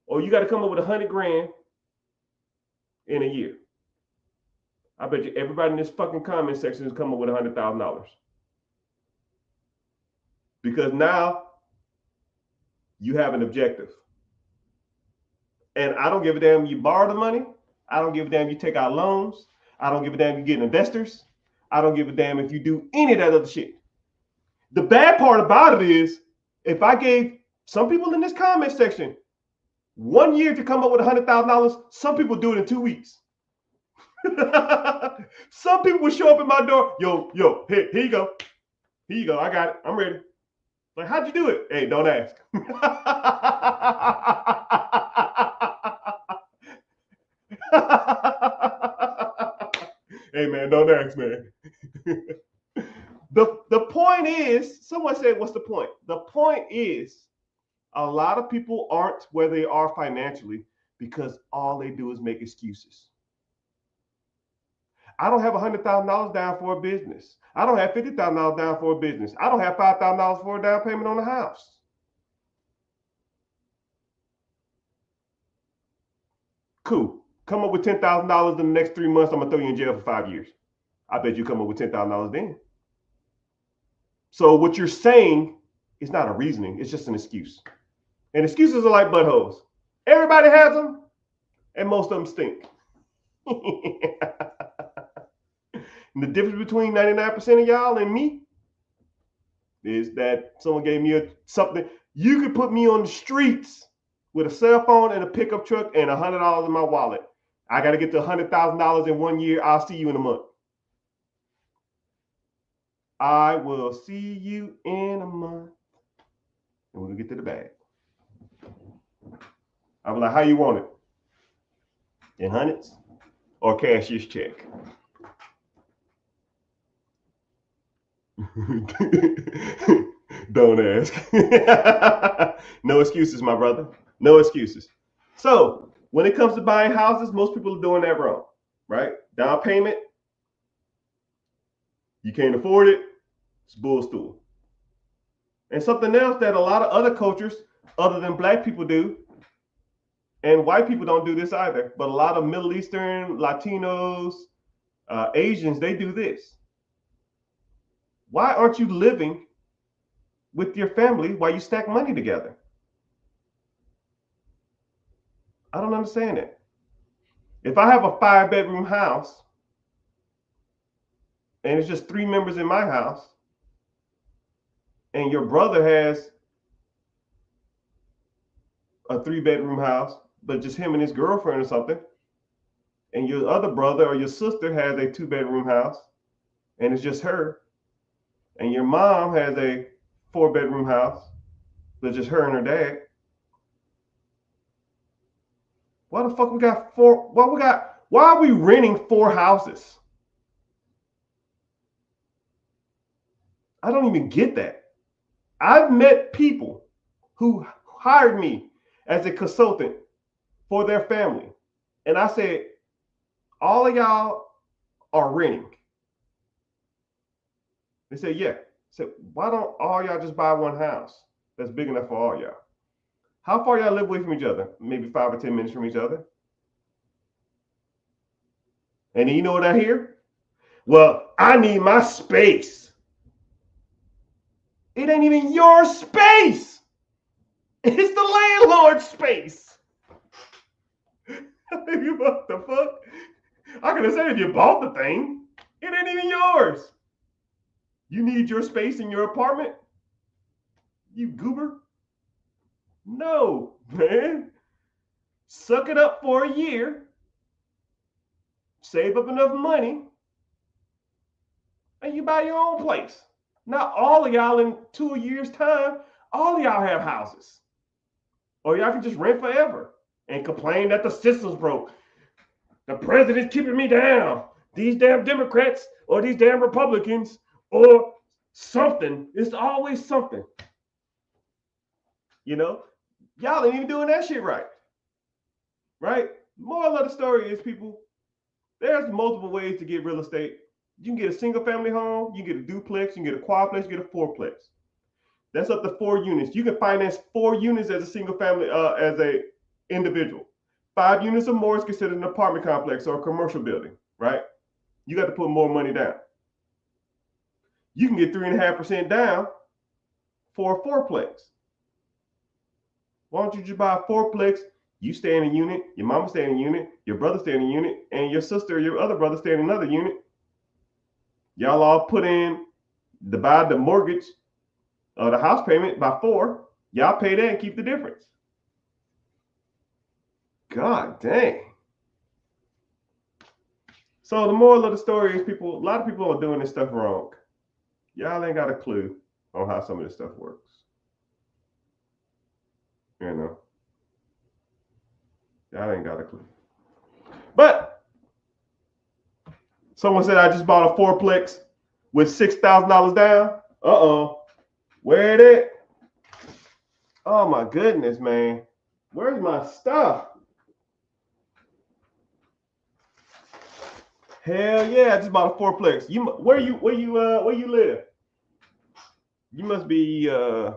or you got to come up with $100,000 in a year. I bet you everybody in this fucking comment section is coming up with $100,000. Because now you have an objective. And I don't give a damn you borrow the money. I don't give a damn you take out loans. I don't give a damn you get investors. I don't give a damn if you do any of that other shit. The bad part about it is, if I gave some people in this comment section 1 year to come up with $100,000. Some people do it in 2 weeks. Some people will show up at my door. Yo, here you go. Here you go. I got it. I'm ready. Like, how'd you do it? Hey, don't ask. Hey, man, don't ask, man. The point is, someone said, what's the point? The point is, a lot of people aren't where they are financially because all they do is make excuses. I don't have $100,000 down for a business. I don't have $50,000 down for a business. I don't have $5,000 for a down payment on a house. Cool. Come up with $10,000 in the next 3 months. I'm going to throw you in jail for 5 years. I bet you come up with $10,000 then. So what you're saying is not a reasoning. It's just an excuse. And excuses are like buttholes. Everybody has them, and most of them stink. And the difference between 99% of y'all and me is that someone gave me something. You could put me on the streets with a cell phone and a pickup truck and $100 in my wallet. I got to get to $100,000 in 1 year. I'll see you in a month. I will see you in a month. And we'll get to the bag. I was like, how you want it? In hundreds or cashier's check? Don't ask. No excuses, my brother. No excuses. So when it comes to buying houses, most people are doing that wrong, right? Down payment, you can't afford it, it's bull stool. And something else that a lot of other cultures, other than black people, do, and white people don't do this either, but a lot of Middle Eastern, Latinos, Asians, they do this. Why aren't you living with your family while you stack money together? I don't understand it. If I have a 5-bedroom house and it's just 3 members in my house, and your brother has a 3-bedroom house, but just him and his girlfriend or something, and your other brother or your sister has a 2-bedroom house and it's just her, and your mom has a 4-bedroom house, but just her and her dad. Why the fuck we got 4? Why are we renting 4 houses? I don't even get that. I've met people who hired me as a consultant for their family. And I said, all of y'all are renting. They said, yeah. I said, why don't all y'all just buy one house that's big enough for all y'all? How far y'all live away from each other? Maybe 5 or 10 minutes from each other. And you know what I hear? Well, I need my space. It ain't even your space. It's the landlord's space. What the fuck? I could have said if you bought the thing, it ain't even yours. You need your space in your apartment? You goober? No, man. Suck it up for a year. Save up enough money. And you buy your own place. Not all of y'all in 2 years' time, all of y'all have houses. Or y'all can just rent forever and complain that the system's broke. The president's keeping me down. These damn Democrats or these damn Republicans or something. It's always something. You know, y'all ain't even doing that shit right. Right? Moral of the story is, people, there's multiple ways to get real estate. You can get a single family home, you can get a duplex, you can get a quadplex, you get a fourplex. That's up to 4 units. You can finance 4 units as a single family, as a individual. 5 units or more is considered an apartment complex or a commercial building, right? You got to put more money down. You can get 3.5% down for a fourplex. Why don't you just buy a fourplex? You stay in a unit, your mama stay in a unit, your brother stay in a unit, and your sister or your other brother stay in another unit. Y'all all put in, divide the mortgage or the house payment by 4. Y'all pay that and keep the difference. God dang. So the moral of the story is a lot of people are doing this stuff wrong. Y'all ain't got a clue on how some of this stuff works. You know, y'all ain't got a clue. But someone said I just bought a fourplex with $6,000 down. Where it at? Oh my goodness, man. Where's my stuff? Hell yeah, I just bought a fourplex. Where you live? You must be I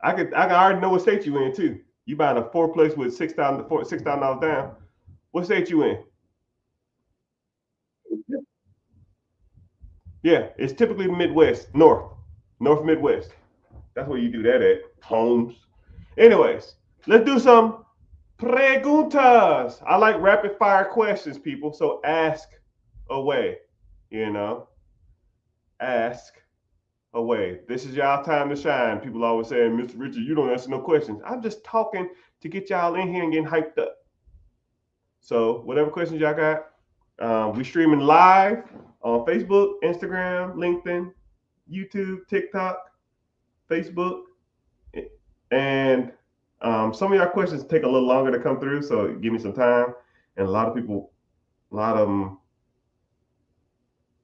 already know what state you in too. You buying a fourplex with $6,000 down. What state you in? Yeah, it's typically Midwest, North Midwest. That's where you do that at. Homes. Anyways, let's do some preguntas. I like rapid fire questions, people. So ask away. You know, ask away. This is y'all time to shine. People always saying, Mr. Richard, you don't answer no questions. I'm just talking to get y'all in here and getting hyped up. So whatever questions y'all got, we streaming live on Facebook, Instagram, LinkedIn, YouTube, TikTok, Facebook, and some of y'all questions take a little longer to come through, so give me some time. And a lot of them.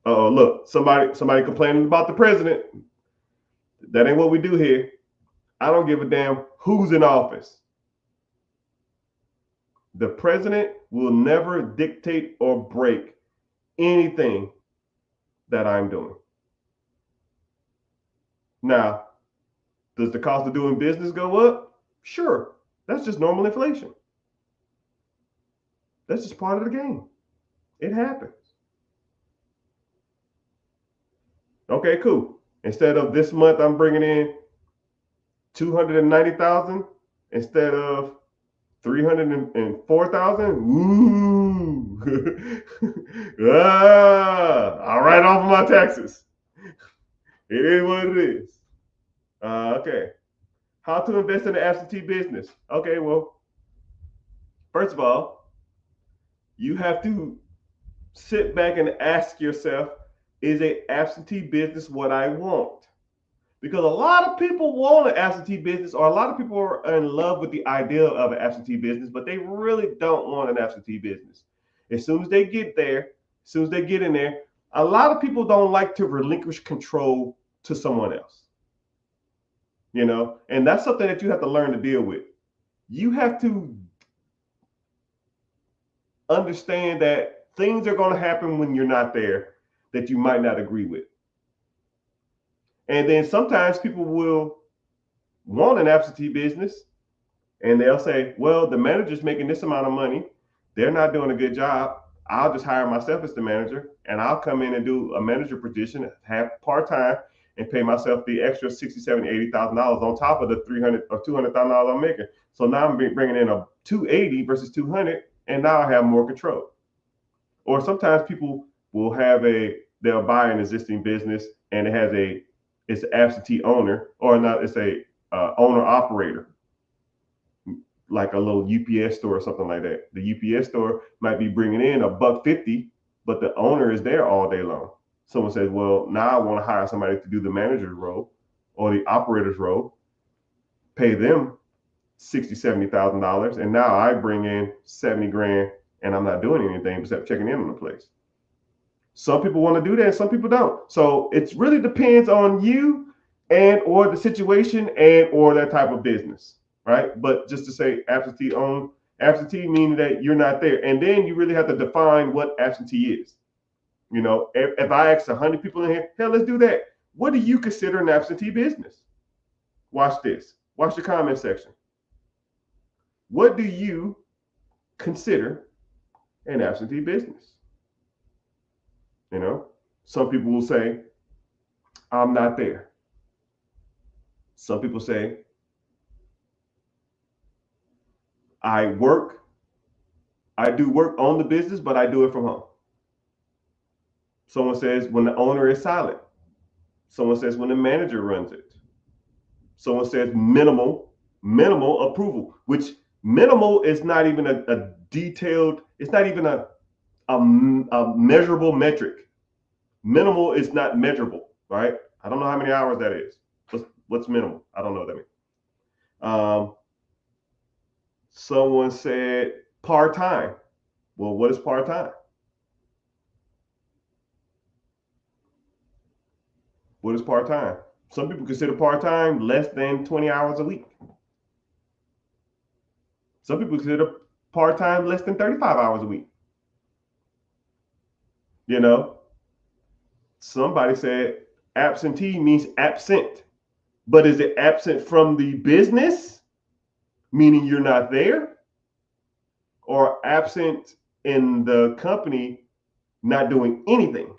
Oh, look, somebody complaining about the president. That ain't what we do here. I don't give a damn who's in office. The president will never dictate or break anything that I'm doing. Now, does the cost of doing business go up? Sure. That's just normal inflation. That's just part of the game. It happens. Okay, cool. Instead of this month, I'm bringing in 290,000 instead of 304,000. Ooh. I'll write off my taxes. It is what it is. Okay. How to invest in an absentee business? Okay, well, first of all, you have to sit back and ask yourself, is an absentee business what I want? Because a lot of people want an absentee business, or a lot of people are in love with the idea of an absentee business, but they really don't want an absentee business. As soon as they get there, as soon as they get in there, a lot of people don't like to relinquish control to someone else. You know, and that's something that you have to learn to deal with. You have to understand that things are going to happen when you're not there that you might not agree with. And then sometimes people will want an absentee business and they'll say, well, the manager's making this amount of money. They're not doing a good job. I'll just hire myself as the manager and I'll come in and do a manager position, have part-time, and pay myself the extra $60,000, $70,000, $80,000 on top of the $300,000 or $200,000 I'm making. So now I'm bringing in a 280 versus 200, and now I have more control. Or sometimes people will they'll buy an existing business and it's an absentee owner, or not, it's a owner operator, like a little UPS store or something like that. The UPS store might be bringing in $1.50, but the owner is there all day long. Someone says, well, now I want to hire somebody to do the manager's role or the operator's role, pay them $60,000, $70,000, and now I bring in 70 grand and I'm not doing anything except checking in on the place. Some people want to do that and some people don't. So it really depends on you and or the situation and or that type of business, right? But just to say absentee meaning that you're not there. And then you really have to define what absentee is. You know, if I ask 100 people in here, hell, let's do that. What do you consider an absentee business? Watch this. Watch the comment section. What do you consider an absentee business? You know, some people will say, I'm not there. Some people say, I do work on the business, but I do it from home. Someone says when the owner is silent. Someone says when the manager runs it. Someone says minimal approval, which Minimal is not even a detailed, it's not even a measurable metric. Minimal is not measurable, right? I don't know how many hours that is. What's minimal? I don't know what that means. Someone said part time. Well, what is part time? What is part time? Some people consider part time less than 20 hours a week. Some people consider part time less than 35 hours a week. You know, somebody said absentee means absent, but is it absent from the business, meaning you're not there, or absent in the company, not doing anything,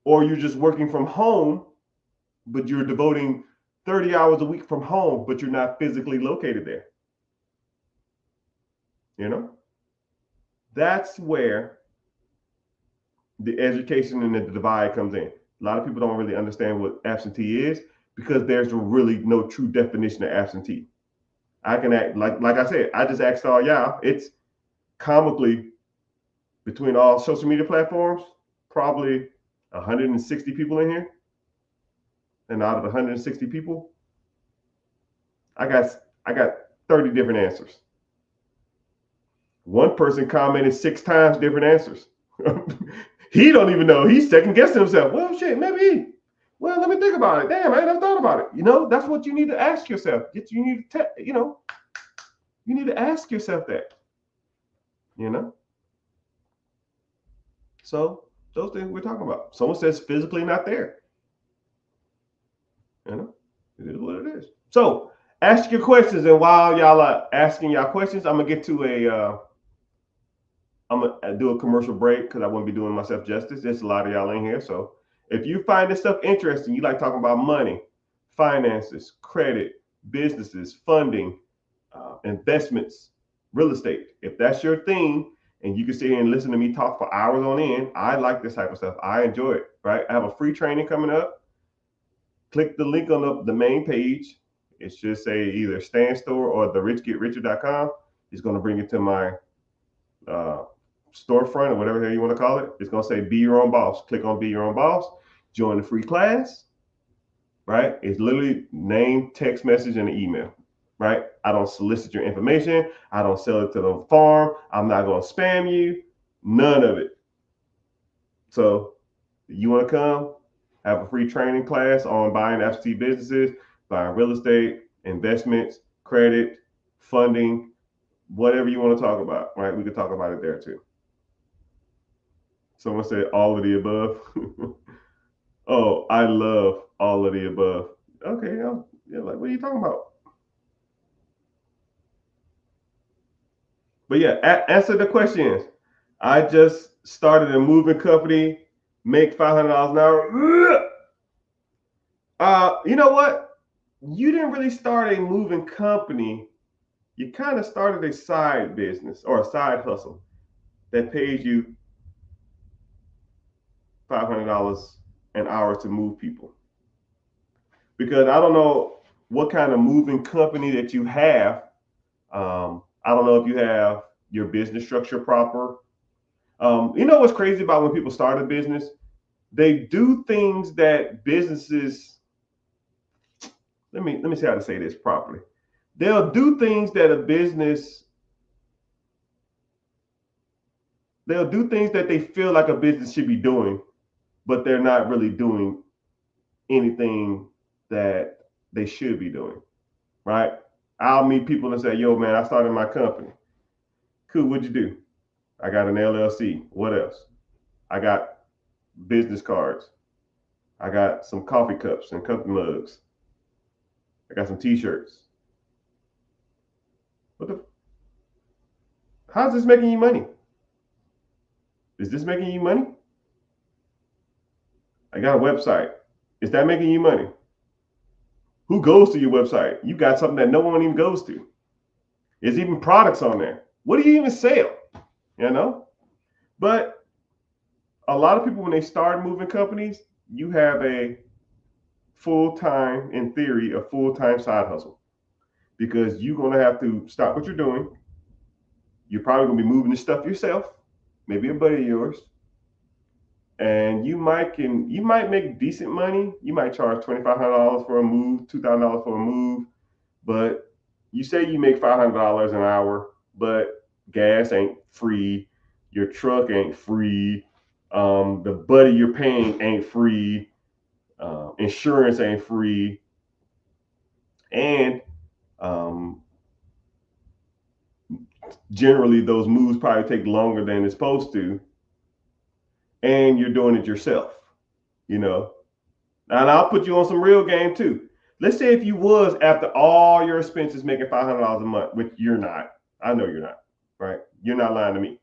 or you're just working from home, but you're devoting 30 hours a week from home, but you're not physically located there? You know, that's where the education and the divide comes in. A lot of people don't really understand what absentee is because there's really no true definition of absentee. I can act like I said, I just asked all y'all. It's comically between all social media platforms, probably 160 people in here. And out of the 160 people, I got 30 different answers. One person commented 6 times different answers. He don't even know. He's second guessing himself. Well, shit, maybe. Well, let me think about it. Damn, I ain't never thought about it. You know, that's what you need to ask yourself. You need to, you need to ask yourself that. You know. So those things we're talking about. Someone says physically not there. You know, it is what it is. So ask your questions, and while y'all are asking y'all questions, I'm gonna get to I'm gonna do a commercial break because I wouldn't be doing myself justice. There's a lot of y'all in here, so if you find this stuff interesting, you like talking about money, finances, credit, businesses, funding, investments, real estate. If that's your thing, and you can sit here and listen to me talk for hours on end, I like this type of stuff. I enjoy it. Right? I have a free training coming up. Click the link on the main page. It should say either Stan Store or therichgetricher.com. It's going to bring it to my storefront or whatever the hell you want to call it. It's going to say Be Your Own Boss. Click on Be Your Own Boss. Join the free class. Right? It's literally name, text message, and an email. Right? I don't solicit your information. I don't sell it to the farm. I'm not going to spam you. None of it. So you want to come? Have a free training class on buying absentee businesses, buying real estate, investments, credit, funding, whatever you want to talk about, right? We could talk about it there too. Someone said all of the above. Oh, I love all of the above. Okay, yeah, like what are you talking about? But yeah, answer the questions. I just started a moving company, make $500 an hour. You know what? You didn't really start a moving company. You kind of started a side business or a side hustle that pays you $500 an hour to move people. Because I don't know what kind of moving company that you have. I don't know if you have your business structure proper. You know what's crazy about when people start a business? They do things that businesses. Let me see how to say this properly. They'll do things that a business. They'll do things that they feel like a business should be doing, but they're not really doing anything that they should be doing, right? I'll meet people and say, yo, man, I started my company. Cool, what'd you do? I got an LLC. What else? I got business cards. I got some coffee cups and coffee mugs. I got some t-shirts. What the? How's this making you money? Is this making you money? I got a website. Is that making you money? Who goes to your website? You got something that no one even goes to. There's even products on there. What do you even sell? You know? But a lot of people, when they start moving companies, you have a full-time, in theory, a full-time side hustle. because you're going to have to stop what you're doing. You're probably going to be moving the stuff yourself, maybe a buddy of yours, and you might make decent money. You might charge $2,500 for a move, $2,000 for a move, but you say you make $500 an hour, but gas ain't free, your truck ain't free, the buddy you're paying ain't free, insurance ain't free, and generally those moves probably take longer than it's supposed to, and you're doing it yourself, you know. And I'll put you on some real game too. Let's say if you was, after all your expenses, making $500 a month, which you're not. I know you're not, right? You're not lying to me.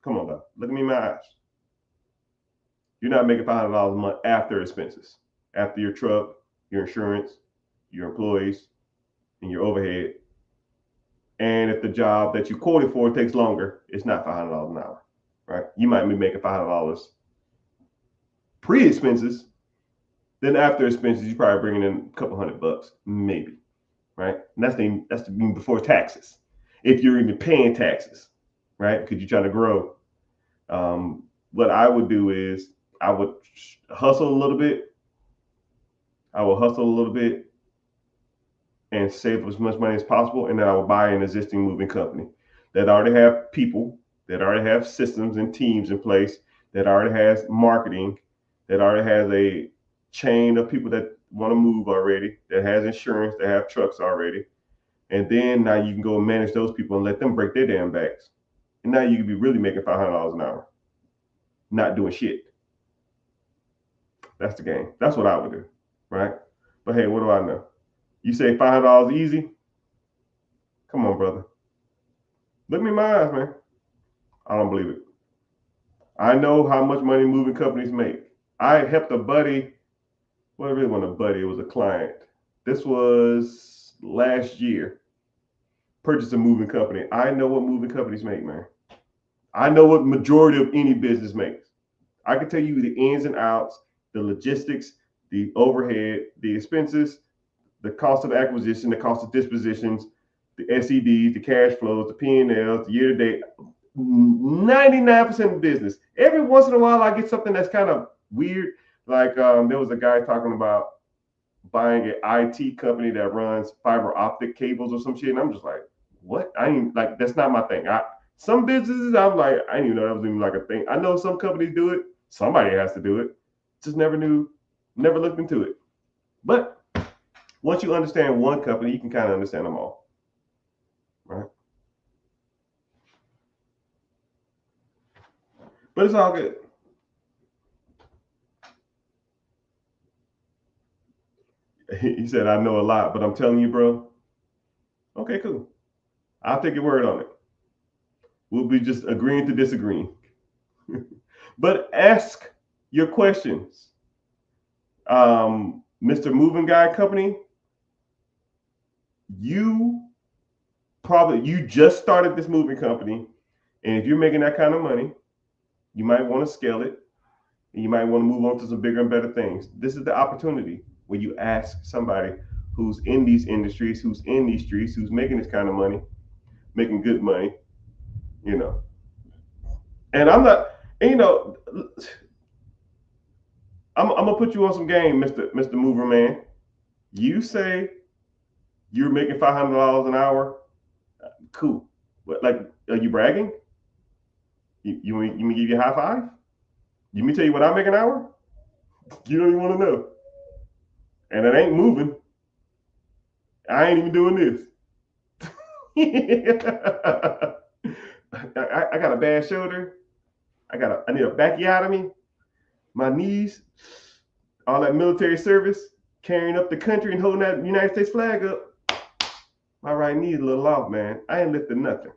Come on, though. Look at me in my eyes. You're not making $500 a month after expenses, after your truck, your insurance, your employees, and your overhead. And if the job that you quoted for takes longer, it's not $500 an hour, right? You might be making $500 pre-expenses. Then after expenses, you're probably bringing in a couple $100, maybe, right? And that's even before taxes, if you're even paying taxes, right? Because you're trying to grow. What I would do is I would hustle a little bit. And save as much money as possible, and then I would buy an existing moving company that already have people, that already have systems and teams in place, that already has marketing, that already has a chain of people that want to move already, that has insurance, that have trucks already. And then now you can go and manage those people and let them break their damn backs. And now you can be really making $500 an hour, not doing shit. That's the game. That's what I would do, right? But hey, what do I know? You say $500 easy? Come on, brother. Look me in my eyes, man. I don't believe it. I know how much money moving companies make. I helped a buddy. Well, it really wasn't a buddy. It was a client. This was last year. Purchased a moving company. I know what moving companies make, man. I know what majority of any business makes. I can tell you the ins and outs, the logistics, the overhead, the expenses, the cost of acquisition, the cost of dispositions, the SEDs, the cash flows, the P&Ls, the year-to-date, 99% of business. Every once in a while, I get something that's kind of weird. Like there was a guy talking about buying an IT company that runs fiber optic cables or some shit. And I'm just like, what? I ain't like, that's not my thing. Some businesses, I'm like, I didn't even know that was even like a thing. I know some companies do it. Somebody has to do it. Just never looked into it. But once you understand one company, you can kind of understand them all, right? But it's all good. He said, I know a lot, but I'm telling you, bro. Okay, cool. I'll take your word on it. We'll be just agreeing to disagree. But ask your questions. Mr. Moving Guy Company, you just started this moving company, and if you're making that kind of money, you might want to scale it, and you might want to move on to some bigger and better things. This is the opportunity where you ask somebody who's in these industries, who's in these streets, who's making this kind of money, making good money, you know. And I'm not, and, you know, I'm gonna put you on some game, Mr. Mover Man. You say you're making $500 an hour, cool. But like, are you bragging? You me give you a high five? You me tell you what I make an hour? You don't even want to know. And it ain't moving. I ain't even doing this. I got a bad shoulder. I need a backiotomy. My knees, all that military service, carrying up the country and holding that United States flag up. My right knee is a little off, man. I ain't lifting nothing,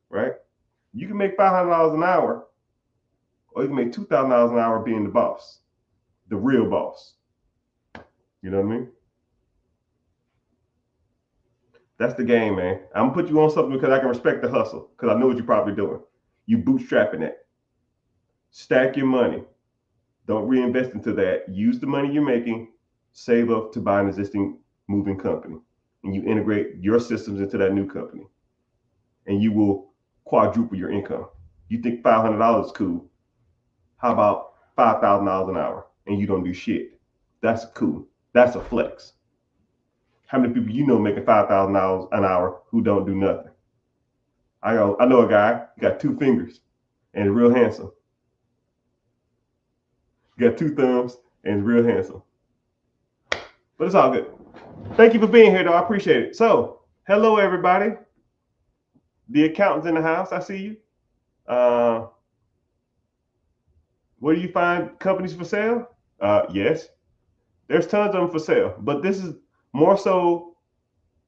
right? You can make $500 an hour, or you can make $2,000 an hour being the boss, the real boss. You know what I mean? That's the game, man. I'm gonna put you on something because I can respect the hustle, because I know what you're probably doing. You bootstrapping it. Stack your money. Don't reinvest into that. Use the money you're making, save up to buy an existing moving company. and you integrate your systems into that new company, and you will quadruple your income. You think $500 is cool? How about $5,000 an hour and you don't do shit? That's cool. That's a flex. How many people you know making $5,000 an hour who don't do nothing? I know a guy, he got 2 fingers and real handsome. Got 2 thumbs and real handsome. But it's all good. Thank you for being here, though. I appreciate it. So, hello, everybody. The accountant's in the house. I see you. Where do you find companies for sale? Yes. There's tons of them for sale. But this is more so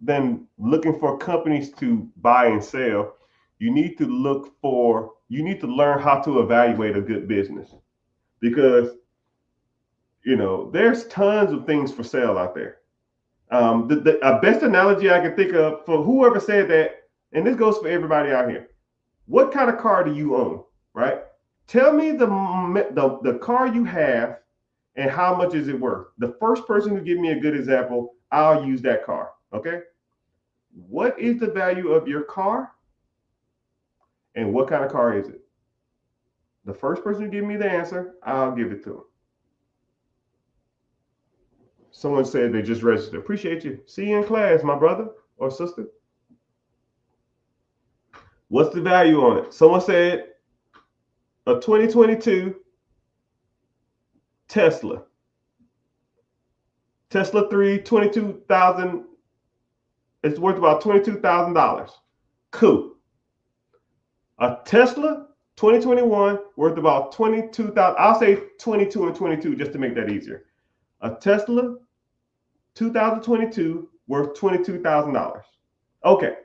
than looking for companies to buy and sell. You need to learn how to evaluate a good business. Because, there's tons of things for sale out there. The best analogy I can think of for whoever said that, and this goes for everybody out here. What kind of car do you own, right? Tell me the car you have and how much is it worth. The first person who give me a good example, I'll use that car, okay? What is the value of your car and what kind of car is it? The first person who give me the answer, I'll give it to them. Someone said they just registered. Appreciate you. See you in class, my brother or sister. What's the value on it? Someone said a 2022 Tesla 3, 22,000. It's worth about $22,000. Cool. A Tesla 2021 worth about 22,000. I'll say 22 and 22 just to make that easier. A Tesla 2022 worth $22,000. Okay.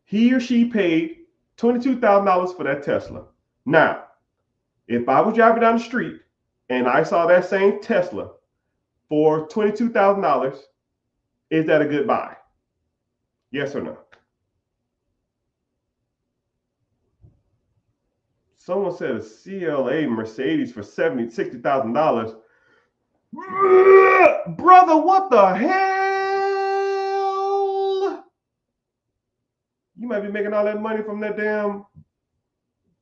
He or she paid $22,000 for that Tesla. Now, if I was driving down the street and I saw that same Tesla for $22,000, is that a good buy? Yes or no? Someone said a CLA Mercedes for $60,000. Brother, what the hell? You might be making all that money from that damn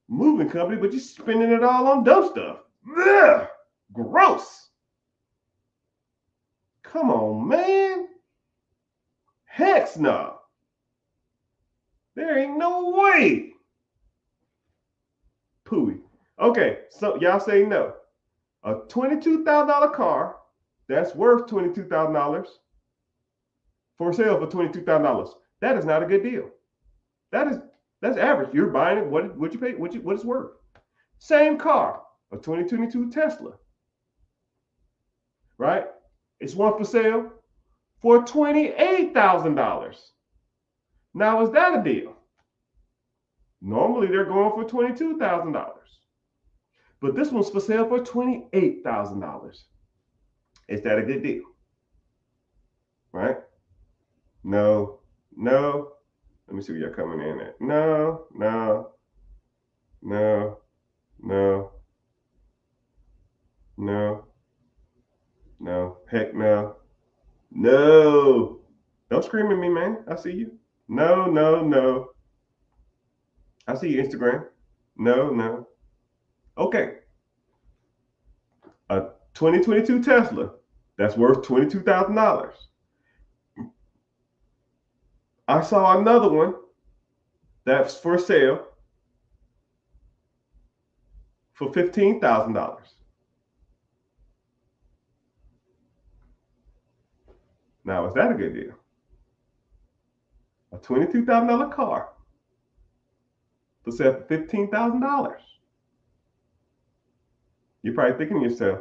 moving company, but you're spending it all on dumb stuff. Ugh, gross. Come on, man. Heck no. There ain't no way. Pooey. Okay, so y'all say no. A $22,000 car that's worth $22,000 for sale for $22,000. That is not a good deal. That's average. You're buying it. What you pay? What it's worth? Same car, a 2022 Tesla, right? It's one for sale for $28,000. Now, is that a deal? Normally, they're going for $22,000, but this one's for sale for $28,000. Is that a good deal? Right? No. Let me see where you're coming in at. No. Heck no. No. Don't scream at me, man. I see you. No. I see you, Instagram. No. Okay. A 2022 Tesla that's worth $22,000. I saw another one that's for sale for $15,000. Now, is that a good deal? A $22,000 car for sale for $15,000. You're probably thinking to yourself,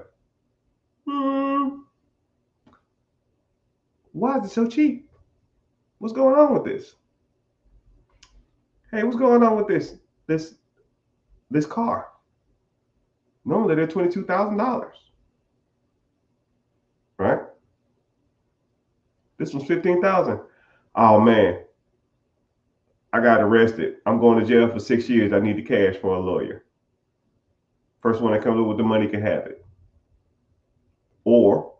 why is it so cheap? What's going on with this? Hey, what's going on with this car? Normally they're $22,000, right? This one's $15,000. Oh man, I got arrested. I'm going to jail for 6 years. I need the cash for a lawyer. First one that comes up with the money can have it. Or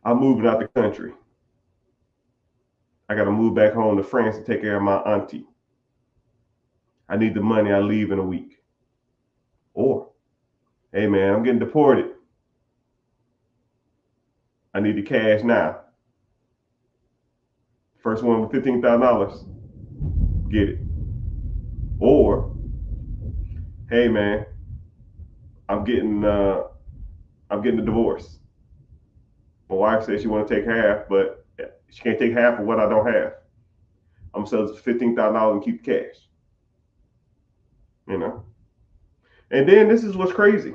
I'm moving out the country. I got to move back home to France to take care of my auntie. I need the money. I leave in a week. Or, hey man, I'm getting deported. I need the cash now. First one with $15,000. Get it. Or, hey man, I'm getting a divorce. My wife says she want to take half, but she can't take half of what I don't have. I'm selling for $15,000 and keep the cash. You know. And then this is what's crazy.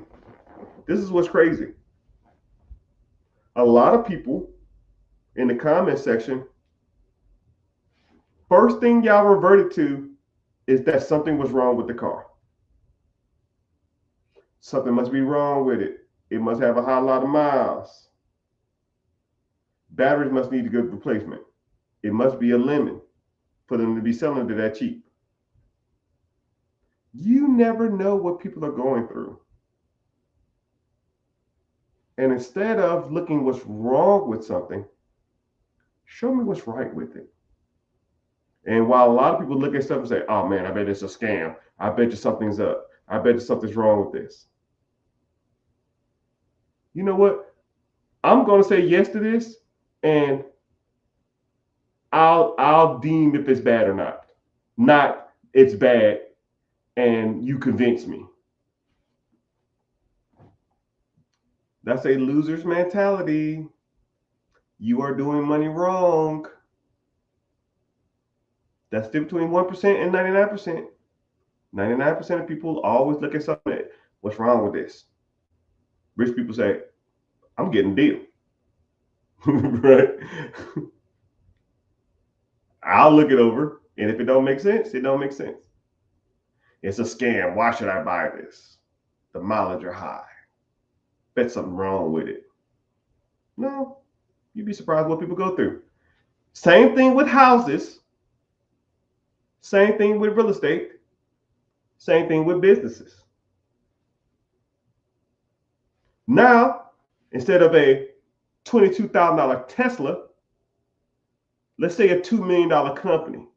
This is what's crazy. A lot of people in the comment section, first thing y'all reverted to is that something was wrong with the car. Something must be wrong with it. It must have a high lot of miles. Batteries must need a good replacement. It must be a lemon for them to be selling it that cheap. You never know what people are going through. And instead of looking what's wrong with something, show me what's right with it. And while a lot of people look at stuff and say, oh man, I bet it's a scam. I bet you something's up. I bet you something's wrong with this. You know what? I'm going to say yes to this, and I'll deem if it's bad or not. Not it's bad and you convince me. That's a loser's mentality. You are doing money wrong. That's the between 1% and 99%. 99% of people always look at something. What's wrong with this? Rich people say, I'm getting a deal. Right? I'll look it over, and if it don't make sense, it don't make sense. It's a scam. Why should I buy this? The mileage are high. Bet something wrong with it. No, you'd be surprised what people go through. Same thing with houses. Same thing with real estate. Same thing with businesses. Now, instead of a $22,000 Tesla, let's say a $2 million company.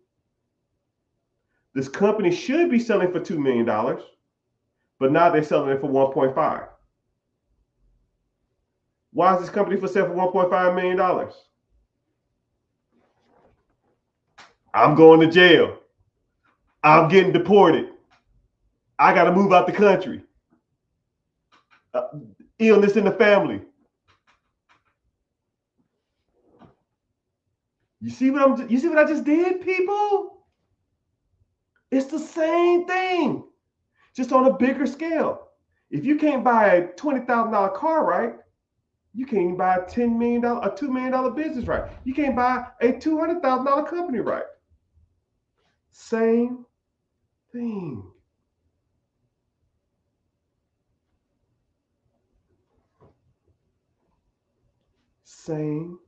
This company should be selling for $2 million, but now they're selling it for 1.5. Why is this company for sale for $1.5 million? I'm going to jail. I'm getting deported. I got to move out the country. Illness in the family. You see what I just did, people? It's the same thing, just on a bigger scale. If you can't buy a $20,000 car right, you can't even buy a $10 million, a $2 million business right. You can't buy a $200,000 company right. Same thing. Same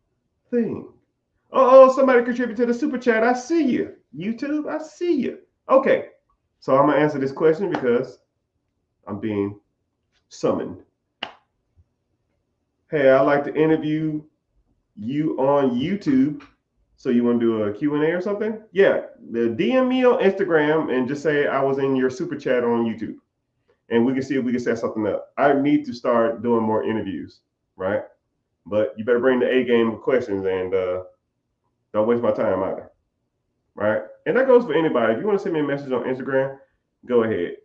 thing. Oh, somebody contribute to the super chat. I see you. YouTube, I see you. Okay, so I'm going to answer this question because I'm being summoned. Hey, I'd like to interview you on YouTube. So you want to do a Q&A or something? Yeah, DM me on Instagram and just say I was in your super chat on YouTube. And we can see if we can set something up. I need to start doing more interviews, right? But you better bring the A game of questions and don't waste my time either, right? And that goes for anybody. If you want to send me a message on Instagram, go ahead.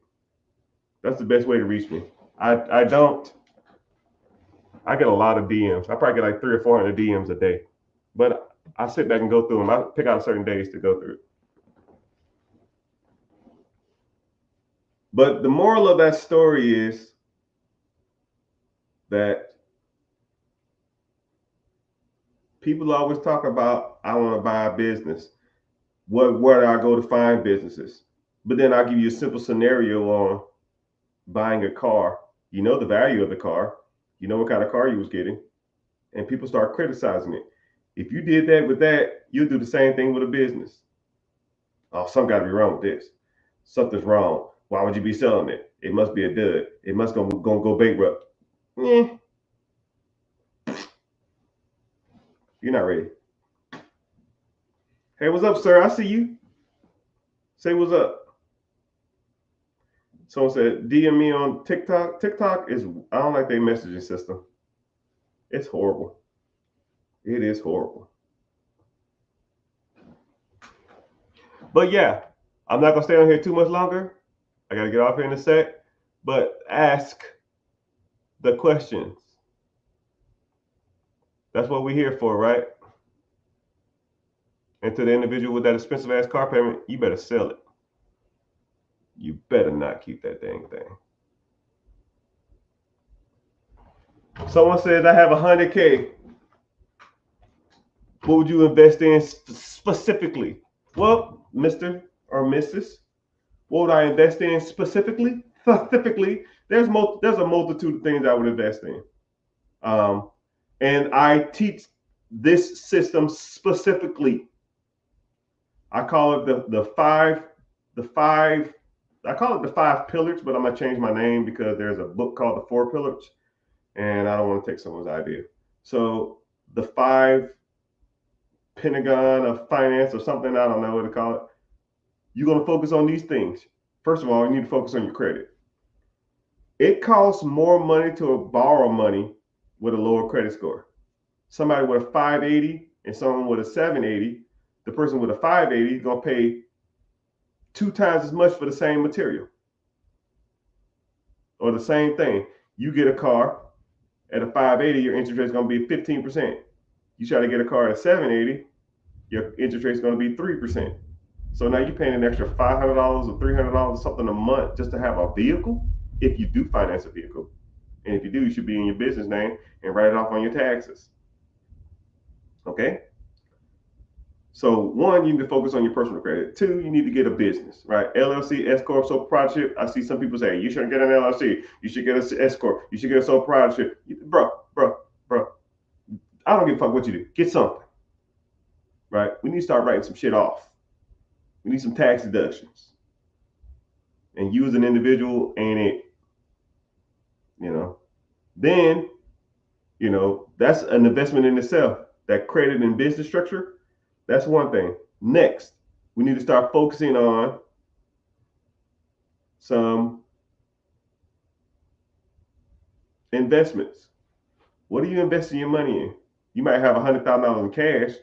That's the best way to reach me. I get a lot of DMs. I probably get like 300 or 400 DMs a day. But I sit back and go through them. I pick out certain days to go through. But the moral of that story is that people always talk about, I want to buy a business. Where do I go to find businesses? But then I'll give you a simple scenario on buying a car. You know the value of the car. You know what kind of car you was getting. And people start criticizing it. If you did that with that, you'll do the same thing with a business. Oh, something got to be wrong with this. Something's wrong. Why would you be selling it? It must be a dud. It must go bankrupt. You're not ready. Hey, what's up, sir? I see you. Say what's up. Someone said DM me on TikTok. TikTok is, I don't like their messaging system. It's horrible. It is horrible. But yeah, I'm not gonna stay on here too much longer. I gotta get off here in a sec. But ask the questions. That's what we're here for, right? And to the individual with that expensive ass car payment, you better sell it. You better not keep that dang thing. Someone says I have 100K. What would you invest in specifically? Well, Mr. or Mrs., what would I invest in specifically? Specifically, there's a multitude of things I would invest in. And I teach this system specifically. I call it the five I call it the 5 pillars, but I'm gonna change my name because there's a book called the 4 pillars, and I don't want to take someone's idea. So the 5 Pentagon of finance or something, I don't know what to call it. You're gonna focus on these things. First of all, you need to focus on your credit. It costs more money to borrow money with a lower credit score. Somebody with a 580 and someone with a 780, the person with a 580 is gonna pay 2 times as much for the same material. Or the same thing. You get a car at a 580, your interest rate is gonna be 15%. You try to get a car at a 780, your interest rate is gonna be 3%. So now you're paying an extra $500 or $300 or something a month just to have a vehicle, if you do finance a vehicle. And if you do, you should be in your business name and write it off on your taxes. Okay? So 1, you need to focus on your personal credit. 2, you need to get a business, right? LLC, S corp, sole proprietorship. I see some people say you shouldn't get an LLC. You should get an S corp. You should get a sole proprietorship. Bro. I don't give a fuck what you do. Get something, right? We need to start writing some shit off. We need some tax deductions. And you as an individual ain't it. Then, that's an investment in itself. That credit and business structure, that's one thing. Next, we need to start focusing on some investments. What are you investing your money in? You might have $100,000 in cash,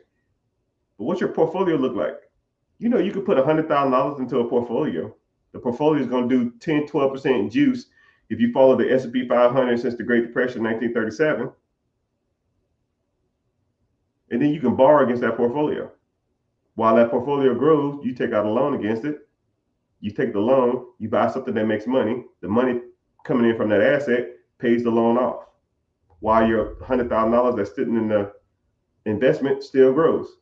but what's your portfolio look like? You could put $100,000 into a portfolio. The portfolio is going to do 10, 12% juice if you follow the S&P 500 since the Great Depression, 1937. And then you can borrow against that portfolio. While that portfolio grows, you take out a loan against it. You take the loan, you buy something that makes money. The money coming in from that asset pays the loan off. While your $100,000 that's sitting in the investment still grows.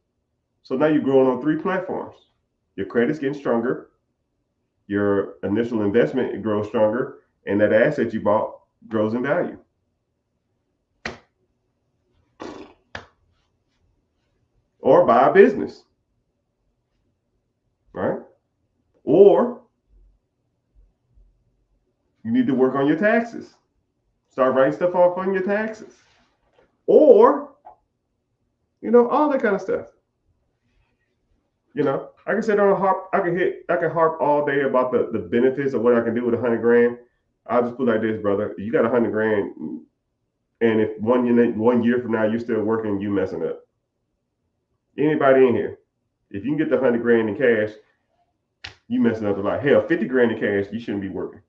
So now you're growing on 3 platforms. Your credit's getting stronger, your initial investment grows stronger, and that asset you bought grows in value. Or buy a business, right? Or you need to work on your taxes. Start writing stuff off on your taxes. Or, all that kind of stuff. I can sit on a harp. I can harp all day about the benefits of what I can do with 100 grand. I'll just put it like this, brother. You got 100 grand, and if 1 year from now you're still working, you messing up. Anybody in here, if you can get the 100 grand in cash, you messing up a lot. Hell, 50 grand in cash, you shouldn't be working.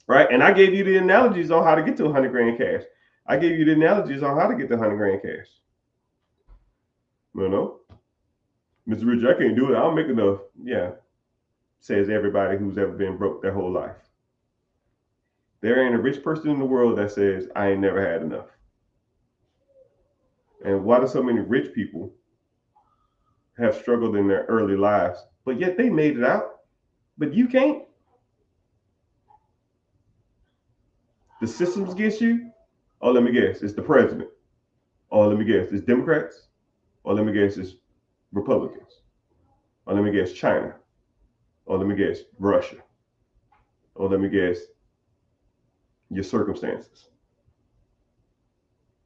Right? And I gave you the analogies on how to get to 100 grand in cash. I gave you the analogies on how to get the 100 grand in cash. No. Mr. Rich, I can't do it. I don't make enough. Yeah. Says everybody who's ever been broke their whole life. There ain't a rich person in the world that says, I ain't never had enough. And why do so many rich people have struggled in their early lives, but yet they made it out? But you can't? The system's against you? Oh, let me guess. It's the president. Oh, let me guess. It's Democrats. Oh, let me guess. It's Republicans. Oh, let me guess. China. Oh, let me guess. Russia. Oh, let me guess. Your circumstances.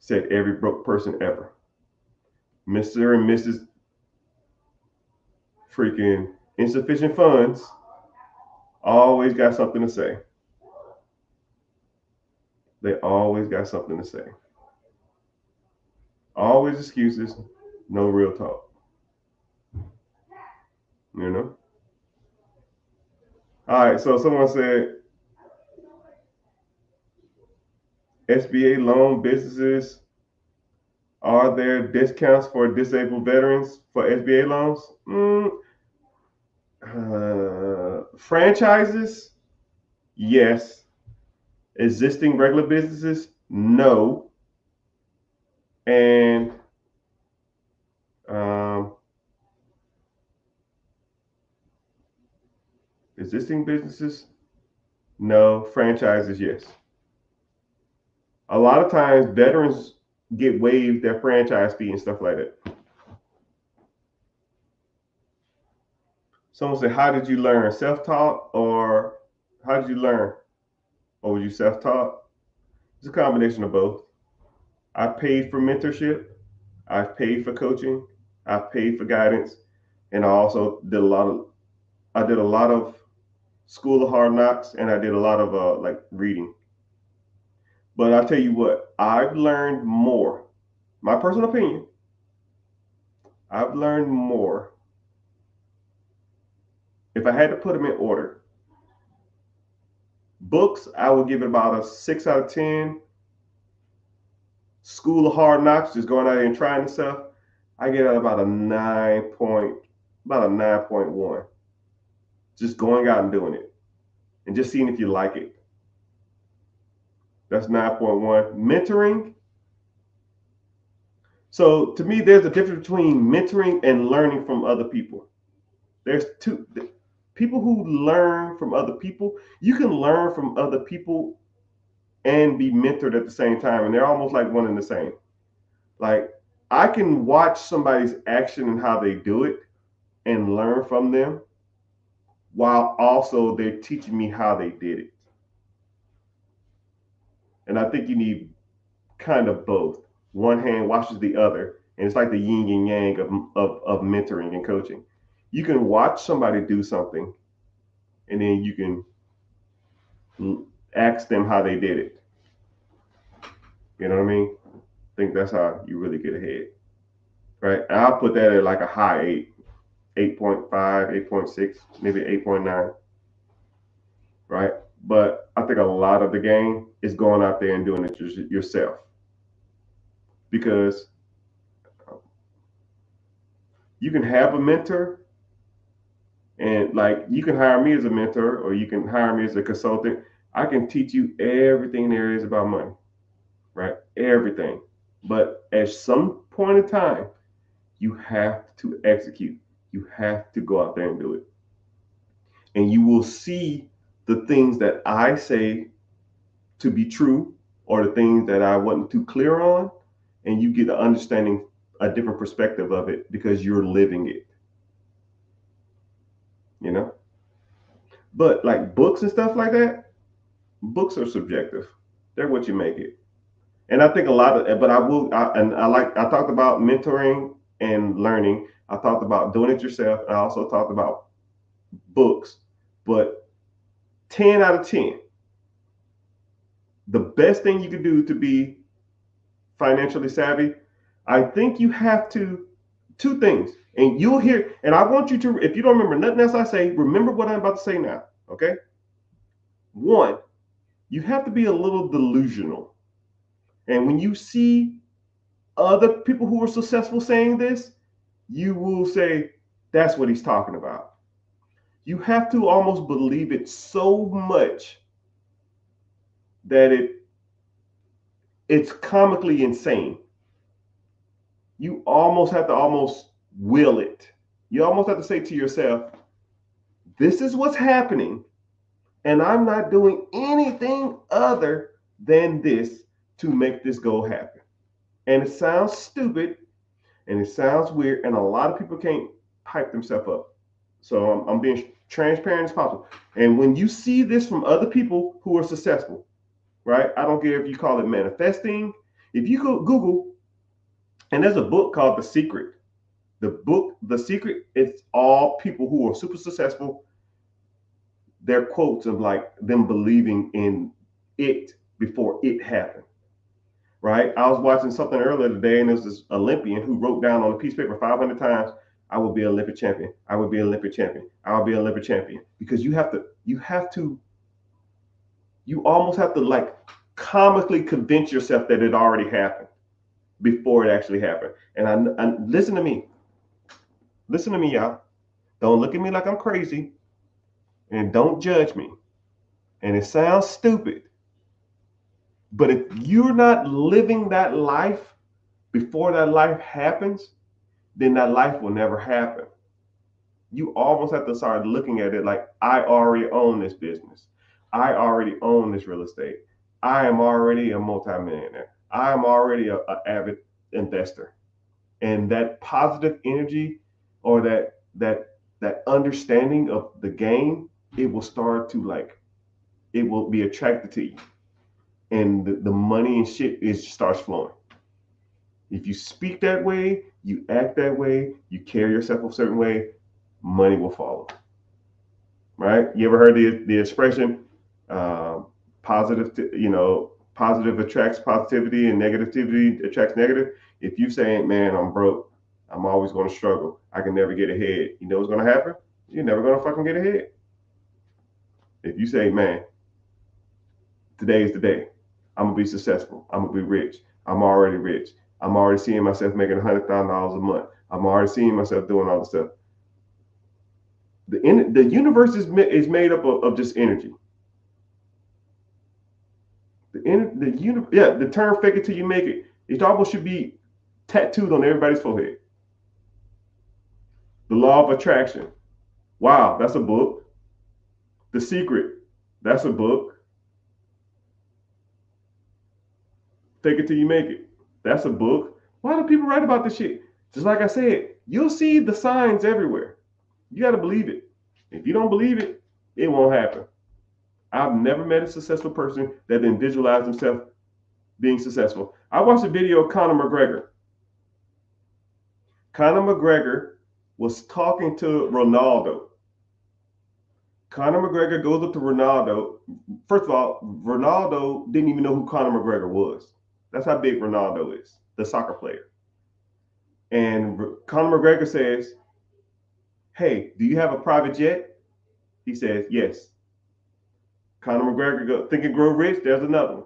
Said every broke person ever. Mr. and Mrs. freaking insufficient funds always got something to say. They always got something to say. Always excuses, no real talk. You know? All right, so someone said SBA loan businesses, are there discounts for disabled veterans for SBA loans? Franchises, yes. Existing regular businesses, no. And existing businesses, no. Franchises, yes. A lot of times veterans get waived their franchise fee and stuff like that. Someone said, how did you learn? Self-taught, or how did you learn? Or were you self-taught? It's a combination of both. I paid for mentorship. I've paid for coaching. I've paid for guidance. And I also did a lot of School of Hard Knocks, and I did a lot of like reading. But I'll tell you what, I've learned more. My personal opinion, I've learned more. If I had to put them in order, books, I would give it about a 6 out of 10. School of Hard Knocks, just going out there and trying the stuff, I get about a 9.1. Just going out and doing it and just seeing if you like it. That's 9.1. Mentoring. So to me, there's a difference between mentoring and learning from other people. There's two people who learn from other people. You can learn from other people and be mentored at the same time, and they're almost like one and the same. Like, I can watch somebody's action and how they do it and learn from them, while also they're teaching me how they did it. And I think you need kind of both. One hand washes the other, and it's like the yin and yang of mentoring and coaching. You can watch somebody do something, and then you can ask them how they did it. You know what I mean? I think that's how you really get ahead, right? And I'll put that at like a high 8, 8.5, 8.6, maybe 8.9, right? But I think a lot of the game is going out there and doing it yourself, because you can have a mentor, and like, you can hire me as a mentor, or you can hire me as a consultant. I can teach you everything there is about money, right? Everything. But at some point in time, you have to execute. You have to go out there and do it. And you will see the things that I say to be true, or the things that I wasn't too clear on, and you get an understanding, a different perspective of it, because you're living it. You know? But like books and stuff like that, books are subjective. They're what you make it. And I think a lot of, but I talked about mentoring and learning. I talked about doing it yourself. I also talked about books. But 10 out of 10, the best thing you could do to be financially savvy, I think you have two things. And you'll hear, and I want you to, if you don't remember nothing else I say, remember what I'm about to say now, okay? One, you have to be a little delusional. And when you see other people who are successful saying this, you will say, that's what he's talking about. You have to almost believe it so much that it's comically insane. You almost have to will it. You almost have to say to yourself, this is what's happening, and I'm not doing anything other than this to make this goal happen. And it sounds stupid, and it sounds weird, and a lot of people can't hype themselves up. So I'm being transparent as possible. And when you see this from other people who are successful, right? I don't care if you call it manifesting. If you go Google, and there's a book called The Secret. The book, The Secret, it's all people who are super successful. Their quotes of like them believing in it before it happened. Right? I was watching something earlier today, and there was this Olympian who wrote down on a piece of paper 500 times, "I will be an Olympic champion. I will be an Olympic champion. I will be an Olympic champion." Because you almost have to like comically convince yourself that it already happened before it actually happened. And I listen to me, y'all. Don't look at me like I'm crazy, and don't judge me. And it sounds stupid, but if you're not living that life before that life happens, then that life will never happen. You almost have to start looking at it like, I already own this business. I already own this real estate. I am already a multimillionaire. I am already an avid investor. And that positive energy, or that understanding of the game, it will start to like, it will be attracted to you. And the money and shit, it starts flowing. If you speak that way, you act that way, you carry yourself a certain way, money will follow. Right? You ever heard the expression, positive, positive attracts positivity and negativity attracts negative? If you saying, man, I'm broke, I'm always going to struggle, I can never get ahead, you know what's going to happen? You're never going to fucking get ahead. If you say, man, today is the day, I'm going to be successful, I'm going to be rich, I'm already rich, I'm already seeing myself making $100,000 a month, I'm already seeing myself doing all this stuff. The universe is made up of just energy. The term "fake it till you make it," it almost should be tattooed on everybody's forehead. The Law of Attraction. Wow, that's a book. The Secret. That's a book. Fake it till you make it. That's a book. Why do people write about this shit? Just like I said, you'll see the signs everywhere. You got to believe it. If you don't believe it, it won't happen. I've never met a successful person that didn't visualize themselves being successful. I watched a video of Conor McGregor. Conor McGregor was talking to Ronaldo. Conor McGregor goes up to Ronaldo. First of all, Ronaldo didn't even know who Conor McGregor was. That's how big Ronaldo is, the soccer player. And Conor McGregor says, "Hey, do you have a private jet?" He says, "Yes." Conor McGregor goes, "Think and Grow Rich?" There's another one.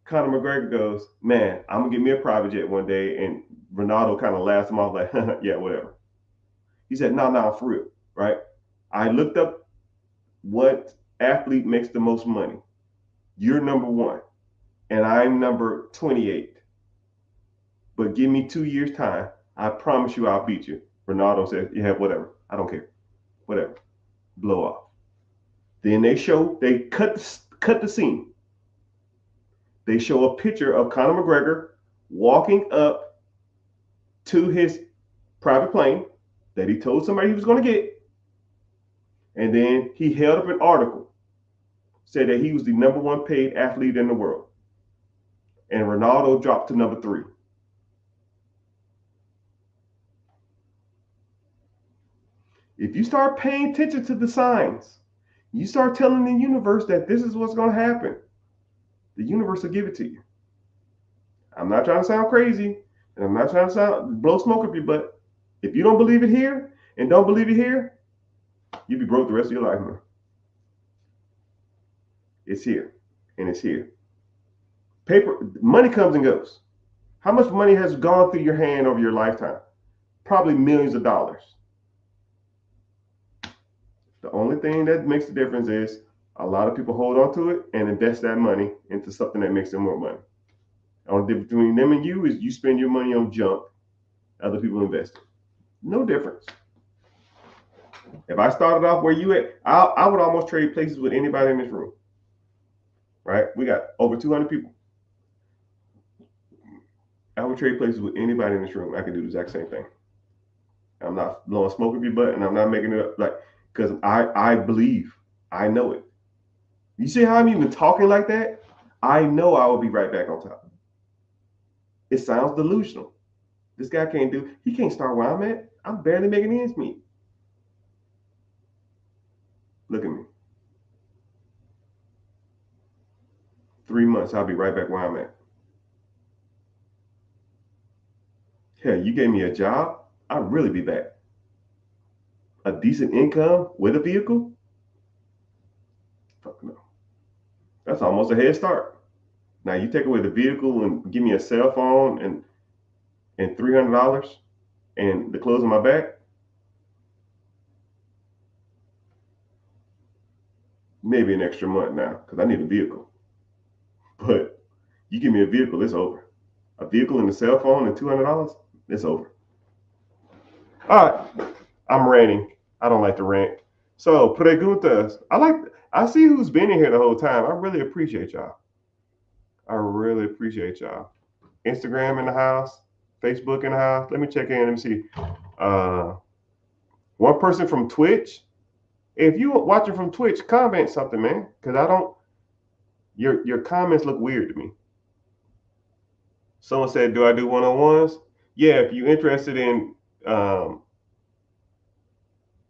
Conor McGregor goes, "Man, I'm going to get me a private jet one day." And Ronaldo kind of laughs him off like, "Yeah, whatever." He said, no, for real, right? I looked up what athlete makes the most money. You're number 1, and I'm number 28. But give me 2 years' time. I promise you I'll beat you. Ronaldo said, "Yeah, whatever. I don't care. Whatever." Blow off. Then they cut the scene. They show a picture of Conor McGregor walking up to his private plane that he told somebody he was going to get. And then he held up an article, said that he was the number 1 paid athlete in the world. And Ronaldo dropped to number 3. If you start paying attention to the signs, you start telling the universe that this is what's going to happen, the universe will give it to you. I'm not trying to sound crazy, and I'm not trying to blow smoke up your butt. If you don't believe it here and don't believe it here, you'll be broke the rest of your life, man. It's here, and it's here. Money comes and goes. How much money has gone through your hand over your lifetime? Probably millions of dollars. The only thing that makes the difference is a lot of people hold on to it and invest that money into something that makes them more money. The only difference between them and you is you spend your money on junk other people invest it. No difference. If I started off where you at, I would almost trade places with anybody in this room. Right? We got over 200 people. I would trade places with anybody in this room. I could do the exact same thing. I'm not blowing smoke up your butt, and I'm not making it up, like, because I believe, I know it. You see how I'm even talking like that? I know I will be right back on top. It sounds delusional, This guy he can't start where I'm at. I'm barely making ends meet. Look at me. 3 months, I'll be right back where I'm at. Hell, you gave me a job, I'll really be back. A decent income with a vehicle? Fuck no. That's almost a head start. Now you take away the vehicle and give me a cell phone and $300 and the clothes on my back. Maybe an extra month now because I need a vehicle. But you give me a vehicle, it's over. A vehicle and a cell phone and $200, it's over. All right, I'm ranting. I don't like to rant. So preguntas. I see who's been in here the whole time. I really appreciate y'all. I really appreciate y'all. Instagram in the house, Facebook in the house. Let me check in. Let me see. One person from Twitch. If you watching from Twitch, comment something, man. Because I don't. Your comments look weird to me. Someone said, "Do I do one-on-ones?" Yeah, if you're interested in,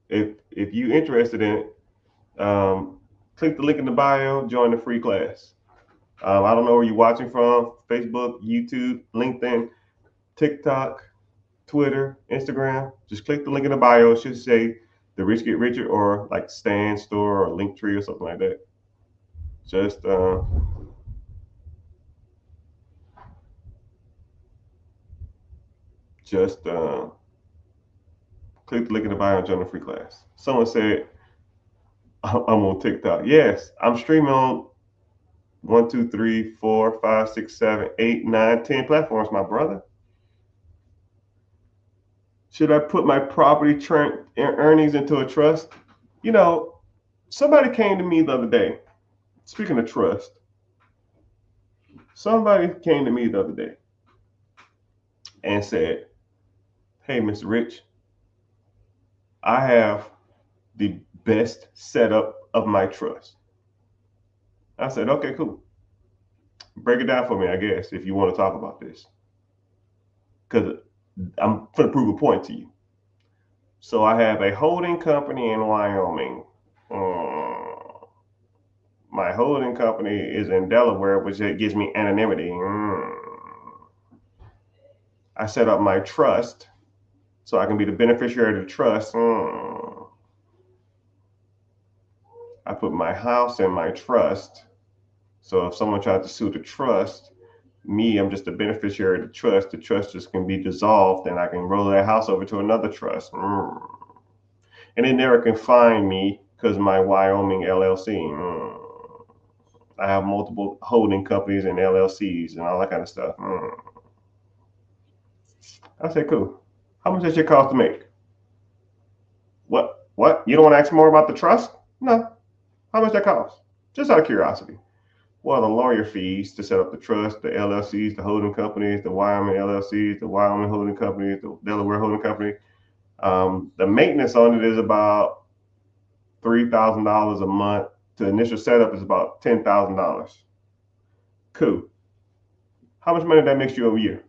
if you interested in it, click the link in the bio. Join the free class. I don't know where you're watching from: Facebook, YouTube, LinkedIn, TikTok, Twitter, Instagram. Just click the link in the bio. It should say "The Rich Get Richer" or like Stan Store or Linktree or something like that. Just click the link in the bio and join the free class. Someone said I'm on TikTok. Yes, I'm streaming on 1, 2, 3, 4, 5, 6, 7, 8, 9, 10 platforms, my brother. Should I put my property earnings into a trust? You know, somebody came to me the other day. Speaking of trust, somebody came to me the other day and said, "Hey, Mr. Rich, I have the best setup of my trust." I said, "Okay, cool. Break it down for me, I guess, if you want to talk about this. Because I'm going to prove a point to you." So I have a holding company in Wyoming. My holding company is in Delaware, which gives me anonymity. I set up my trust so I can be the beneficiary of the trust. I put my house in my trust. So if someone tries to sue the trust, I'm just the beneficiary of the trust. The trust just can be dissolved and I can roll that house over to another trust. And they never can find me because my Wyoming LLC. I have multiple holding companies and LLCs and all that kind of stuff. I said, cool. How much does it cost to make? What? You don't want to ask more about the trust? No. How much that cost? Just out of curiosity. Well, the lawyer fees to set up the trust, the LLCs, the holding companies, the Wyoming LLCs, the Wyoming holding companies, the Delaware holding company. The maintenance on it is about $3,000 a month. The initial setup is about $10,000. Cool. How much money that makes you a year?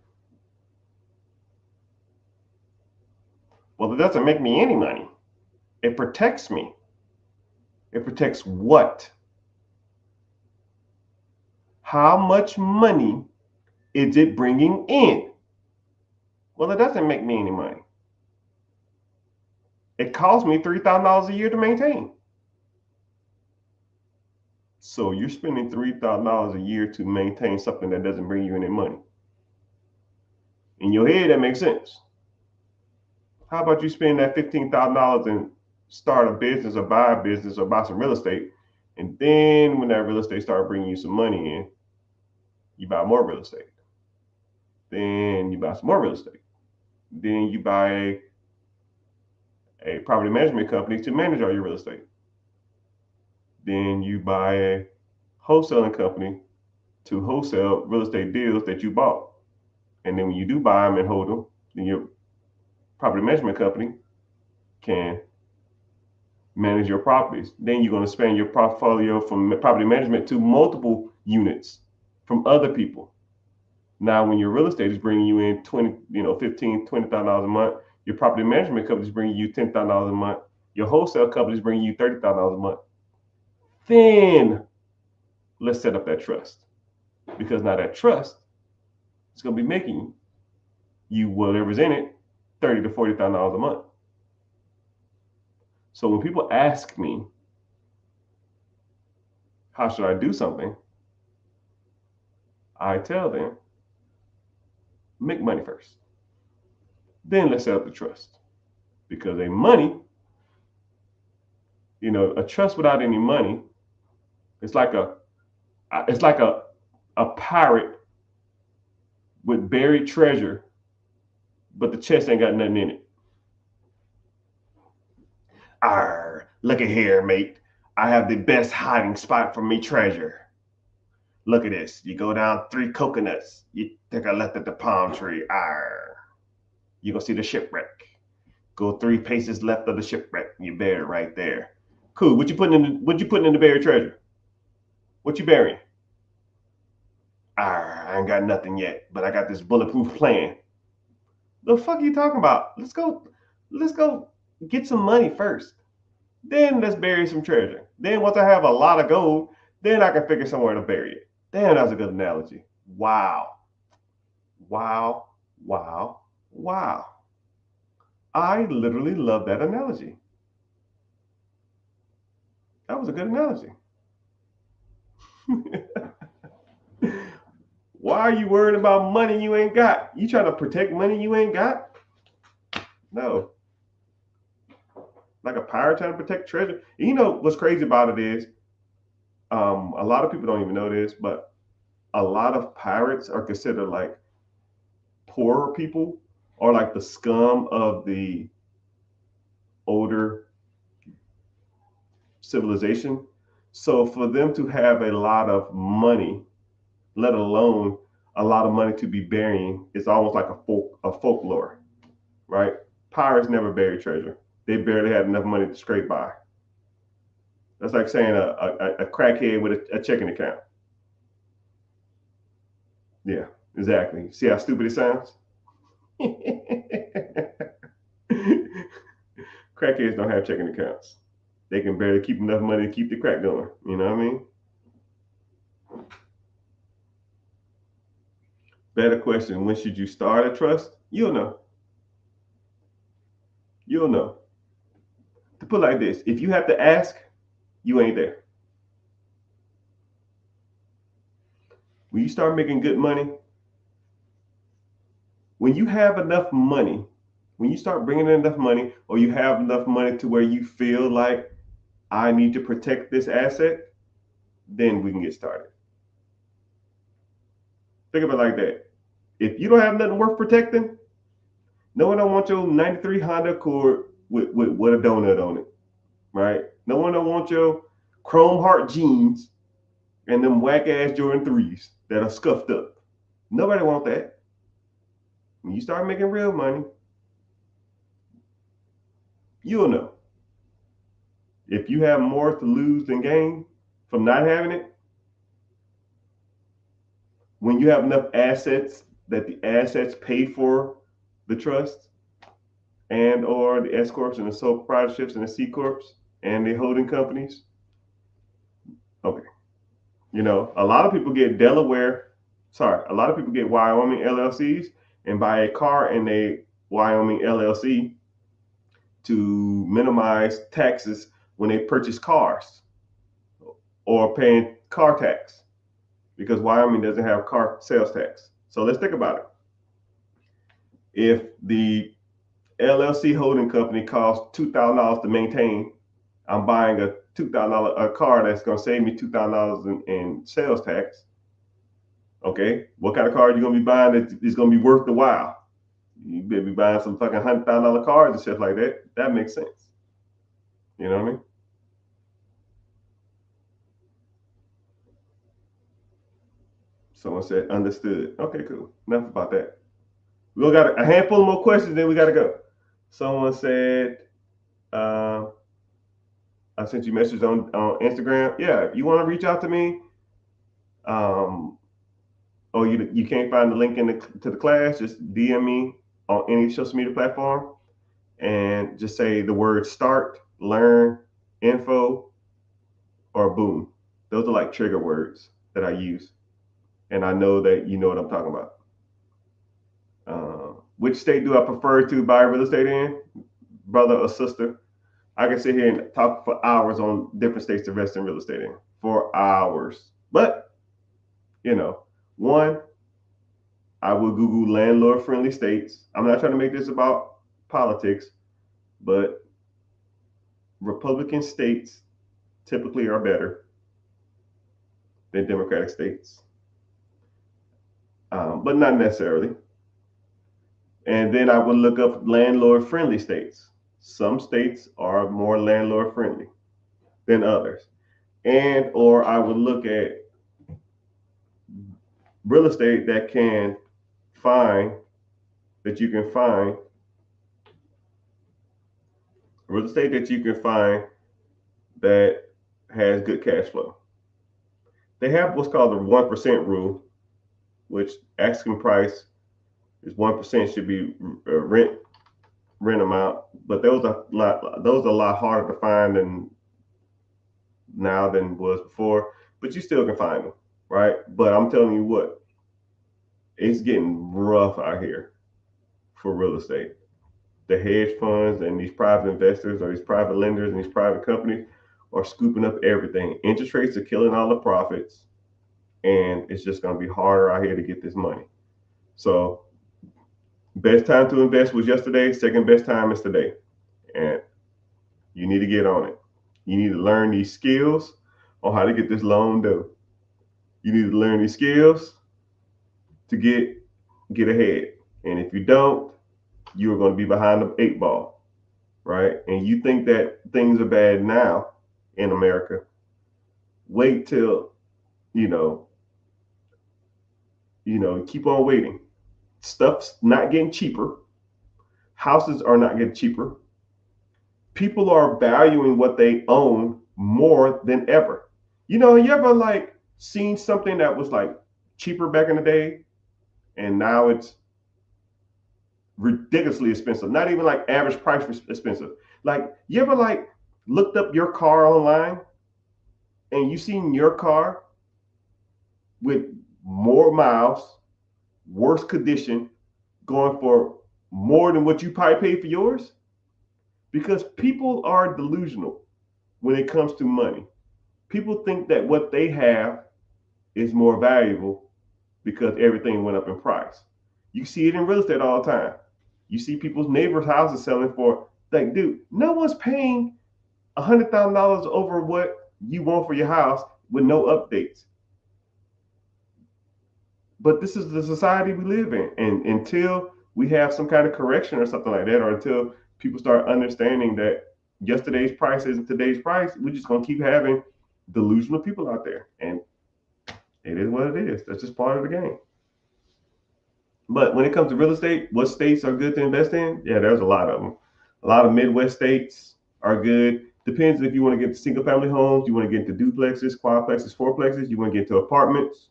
Well, it doesn't make me any money. It protects me. It protects what? How much money is it bringing in? Well, it doesn't make me any money. It costs me $3,000 a year to maintain. So you're spending $3,000 a year to maintain something that doesn't bring you any money. In your head, that makes sense. How about you spend that $15,000 and start a business or buy a business or buy some real estate? And then when that real estate starts bringing you some money in, you buy more real estate. Then you buy some more real estate. Then you buy a property management company to manage all your real estate. Then you buy a wholesaling company to wholesale real estate deals that you bought. And then when you do buy them and hold them, then your property management company can manage your properties. Then you're going to expand your portfolio from property management to multiple units from other people. Now, when your real estate is bringing you in 20, $15,000, $20,000 a month, your property management company is bringing you $10,000 a month, your wholesale company is bringing you $30,000 a month. Then let's set up that trust, because now that trust is going to be making you whatever's in it $30,000 to $40,000 a month. So when people ask me, how should I do something? I tell them, make money first. Then let's set up the trust. Because a trust without any money, it's like a pirate with buried treasure, but the chest ain't got nothing in it. Arr, look at here, mate. I have the best hiding spot for me treasure. Look at this. You go down 3 coconuts. You take a left at the palm tree. Arr. You gonna see the shipwreck. Go 3 paces left of the shipwreck. You bury it right there. Cool. What you putting in the buried treasure? What you burying? I ain't got nothing yet, but I got this bulletproof plan. The fuck are you talking about? Let's go get some money first. Then let's bury some treasure. Then once I have a lot of gold, then I can figure somewhere to bury it. Damn, that's a good analogy. Wow. Wow. Wow. Wow. I literally love that analogy. That was a good analogy. Why are you worried about money you ain't got? You trying to protect money you ain't got? No. Like a pirate trying to protect treasure. You know what's crazy about it is, a lot of people don't even know this, but a lot of pirates are considered like poorer people, or like the scum of the older civilization. So for them to have a lot of money, let alone a lot of money to be burying, it's almost like a folklore, right? Pirates never bury treasure. They barely had enough money to scrape by. That's like saying a crackhead with a checking account. Yeah, exactly. See how stupid it sounds? Crackheads don't have checking accounts. They can barely keep enough money to keep the crack going. You know what I mean? Better question: when should you start a trust? You'll know. You'll know. To put it like this, if you have to ask, you ain't there. When you start making good money, when you have enough money, when you start bringing in enough money, or you have enough money to where you feel like I need to protect this asset, then we can get started. Think about it like that. If you don't have nothing worth protecting, no one don't want your 93 Honda Accord with a donut on it, right? No one don't want your chrome heart jeans and them whack ass Jordan 3s that are scuffed up. Nobody want that. When you start making real money, you'll know. If you have more to lose than gain from not having it, when you have enough assets that the assets pay for the trust and or the S corps and the sole proprietorships and the C corps and the holding companies, okay. A lot of people get a lot of people get Wyoming LLCs and buy a car in a Wyoming LLC to minimize taxes when they purchase cars or paying car tax, because Wyoming doesn't have car sales tax. So let's think about it. If the LLC holding company costs $2,000 to maintain, I'm buying a $2,000 car that's going to save me $2,000 in sales tax. Okay, what kind of car are you going to be buying that is going to be worth the while? You better be buying some fucking $100,000 cars and shit like that. That makes sense. You know what I mean? Someone said understood. Okay, cool. Enough about that. We got a handful more questions, then we got to go. Someone said, I sent you a message on Instagram. Yeah, if you want to reach out to me, or you can't find the link to the class, just DM me on any social media platform and just say the word start, learn, info, or boom. Those are like trigger words that I use. And I know that you know what I'm talking about. Which state do I prefer to buy real estate in, brother or sister? I can sit here and talk for hours on different states to invest in real estate in, for hours. But, one, I will Google landlord friendly states. I'm not trying to make this about politics, but Republican states typically are better than Democratic states, but not necessarily. And then I would look up landlord friendly states. Some states are more landlord friendly than others. And or I would look at real estate that you can find real estate that you can find that has good cash flow. They have what's called the 1% rule, which asking price is 1% should be rent amount, but those are a lot harder to find now than was before. But you still can find them, right? But I'm telling you what, it's getting rough out here for real estate. The hedge funds and these private investors or these private lenders and these private companies are scooping up everything. Interest rates are killing all the profits, and it's just going to be harder out here to get this money. So best time to invest was yesterday. Second best time is today. And you need to get on it. You need to learn these skills on how to get this loan done. You need to learn these skills to get ahead. And if you don't, you are going to be behind the 8 ball, right? And you think that things are bad now in America. Wait till, keep on waiting. Stuff's not getting cheaper. Houses are not getting cheaper. People are valuing what they own more than ever. You ever seen something that was like cheaper back in the day and now it's ridiculously expensive? Not even like average price expensive. Like, you ever looked up your car online and you seen your car with more miles, worse condition, going for more than what you probably paid for yours? Because people are delusional when it comes to money. People think that what they have is more valuable because everything went up in price. You see it in real estate all the time. You see people's neighbors' houses selling for, like, dude, no one's paying $100,000 over what you want for your house with no updates. But this is the society we live in. And until we have some kind of correction or something like that, or until people start understanding that yesterday's price isn't today's price, we're just going to keep having delusional people out there. And it is what it is. That's just part of the game. But when it comes to real estate, what states are good to invest in? Yeah, there's a lot of them. A lot of Midwest states are good. Depends if you want to get to single family homes, you want to get into duplexes, quadplexes, fourplexes, you want to get into apartments,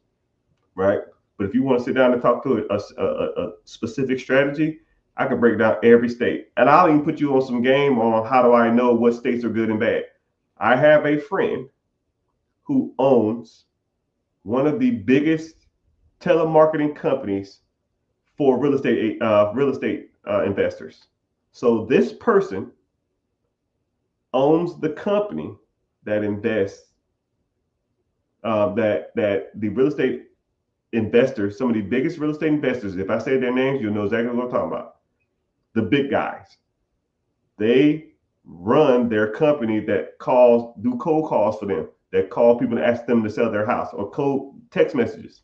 right? But if you want to sit down and talk to a specific strategy, I can break down every state. And I'll even put you on some game on how do I know what states are good and bad. I have a friend who owns one of the biggest telemarketing companies for real estate investors. So this person owns the company that invests, that the real estate investors, some of the biggest real estate investors, if I say their names, you'll know exactly what I'm talking about. The big guys. They run their company that do cold calls for them, that call people to ask them to sell their house, or cold text messages.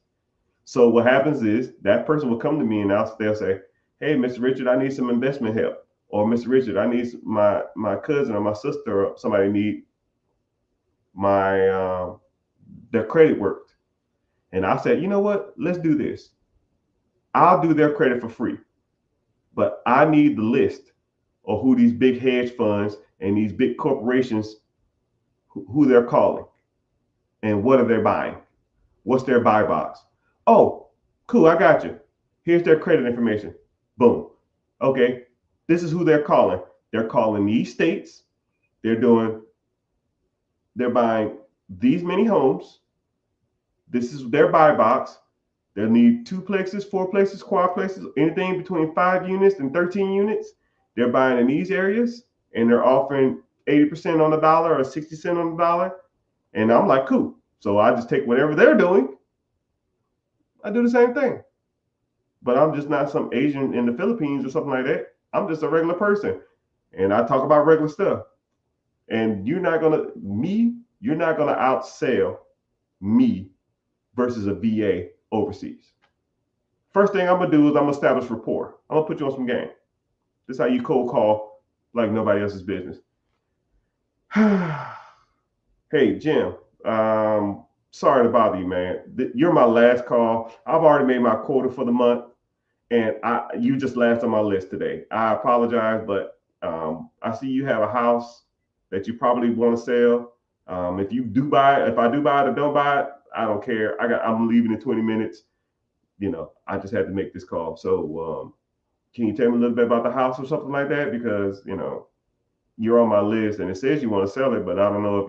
So what happens is that person will come to me and they'll say, hey, Mr. Richard, I need some investment help. Or Mr. Richard, I need my cousin or my sister or somebody need their credit worked. And I said, you know what? Let's do this. I'll do their credit for free. But I need the list of who these big hedge funds and these big corporations, who they're calling and what are they buying? What's their buy box? Oh, Cool, I got you. Here's their credit information. Boom. Okay, this is who they're calling. They're calling these states. They're doing. They're buying these many homes. This is their buy box. They'll need 2 plexes, 4 plexes, quad plexes, anything between 5 units and 13 units. They're buying in these areas and they're offering 80% on the dollar or 60 cents on the dollar. And I'm like, cool. So I just take whatever they're doing. I do the same thing. But I'm just not some Asian in the Philippines or something like that. I'm just a regular person. And I talk about regular stuff. And you're not gonna outsell me versus a VA overseas. First thing I'm gonna do is I'm gonna establish rapport. I'm gonna put you on some game. This is how you cold call like nobody else's business. Hey Jim, sorry to bother you, man. You're my last call. I've already made my quota for the month, and you just last on my list today. I apologize, but I see you have a house that you probably want to sell. If I do buy it or don't buy it, I don't care. I'm leaving in 20 minutes. I just had to make this call. So can you tell me a little bit about the house or something like that? Because you're on my list and it says you want to sell it, but I don't know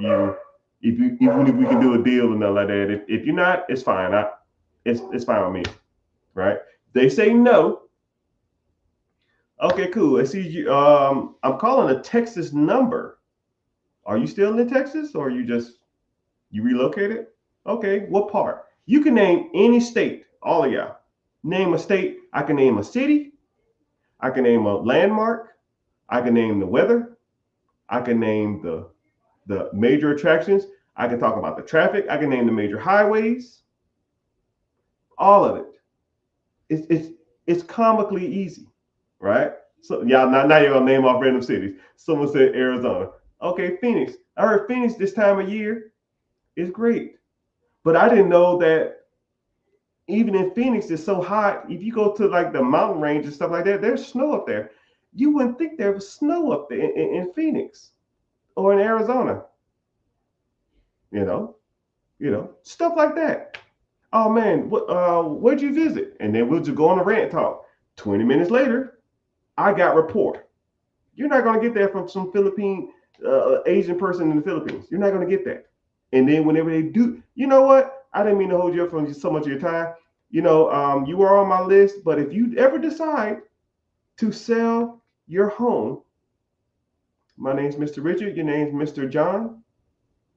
even if we can do a deal or nothing like that. If you're not, it's fine. It's fine with me, right? They say no. Okay, cool. I see you. I'm calling a Texas number. Are you still in Texas or you relocated? Okay, what part? You can name any state, all of y'all. Name a state. I can name a city. I can name a landmark. I can name the weather. I can name the major attractions. I can talk about the traffic. I can name the major highways. All of it. It's comically easy, right? So now you're gonna name off random cities. Someone said Arizona. Okay, Phoenix. I heard Phoenix this time of year is great, but I didn't know that even in Phoenix it's so hot. If you go to like the mountain range and stuff like that, there's snow up there. You wouldn't think there was snow up there in Phoenix or in Arizona. You know, stuff like that. Oh man, where'd you visit? And then we'll just go on a rant talk. 20 minutes later, I got rapport. You're not gonna get that from some Philippine Asian person in the Philippines. You're not gonna get that. And then whenever they do, you know what? I didn't mean to hold you up from so much of your time. You are on my list, but if you ever decide to sell your home, my name's Mr. Richard, your name's Mr. John,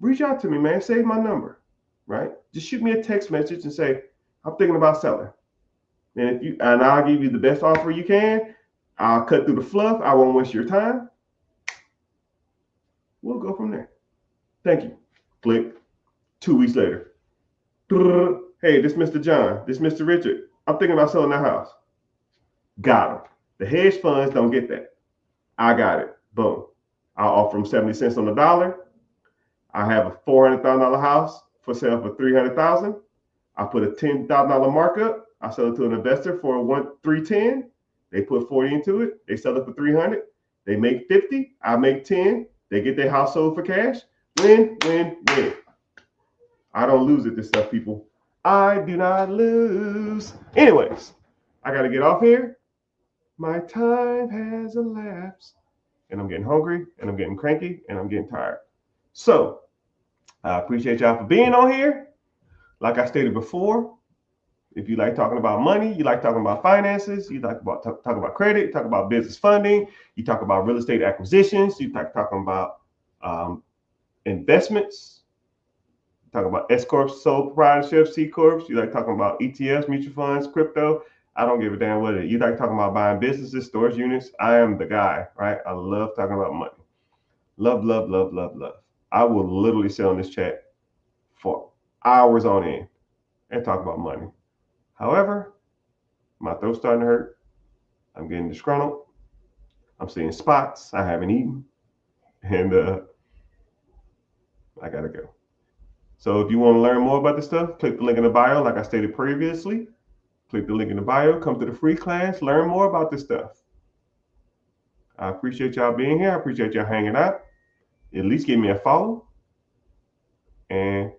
reach out to me, man. Save my number, right? Just shoot me a text message and say, I'm thinking about selling. And I'll give you the best offer you can. I'll cut through the fluff. I won't waste your time. We'll go from there. Thank you. Click. 2 weeks later. Hey, this Mr. John. This Mr. Richard. I'm thinking about selling that house. Got him. The hedge funds don't get that. I got it. Boom. I'll offer them 70 cents on the dollar. I have a $400,000 house for sale for $300,000. I put a $10,000 markup. I sell it to an investor for $310. They put 40 into it. They sell it for 300. They make 50. I make 10. They get their house sold for cash. Win, win, win. I don't lose at this stuff, people. I do not lose. Anyways, I got to get off here. My time has elapsed. And I'm getting hungry, and I'm getting cranky, and I'm getting tired. So, I appreciate y'all for being on here. Like I stated before, if you like talking about money, you like talking about finances, you like talk about credit, talk about business funding, you talk about real estate acquisitions, you like talking about investments, talk about S corps, sole proprietorship, C corps, you like talking about ETFs, mutual funds, crypto. I don't give a damn what it is. You like talking about buying businesses, storage units. I am the guy, right? I love talking about money. Love, love, love, love, love. I will literally sit on this chat for hours on end and talk about money. However, my throat's starting to hurt. I'm getting disgruntled. I'm seeing spots. I haven't eaten. And I gotta go. So if you want to learn more about this stuff, click the link in the bio, like I stated previously. Click the link in the bio, come to the free class, learn more about this stuff. I appreciate y'all being here. I appreciate y'all hanging out. At least give me a follow. And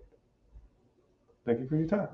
thank you for your time.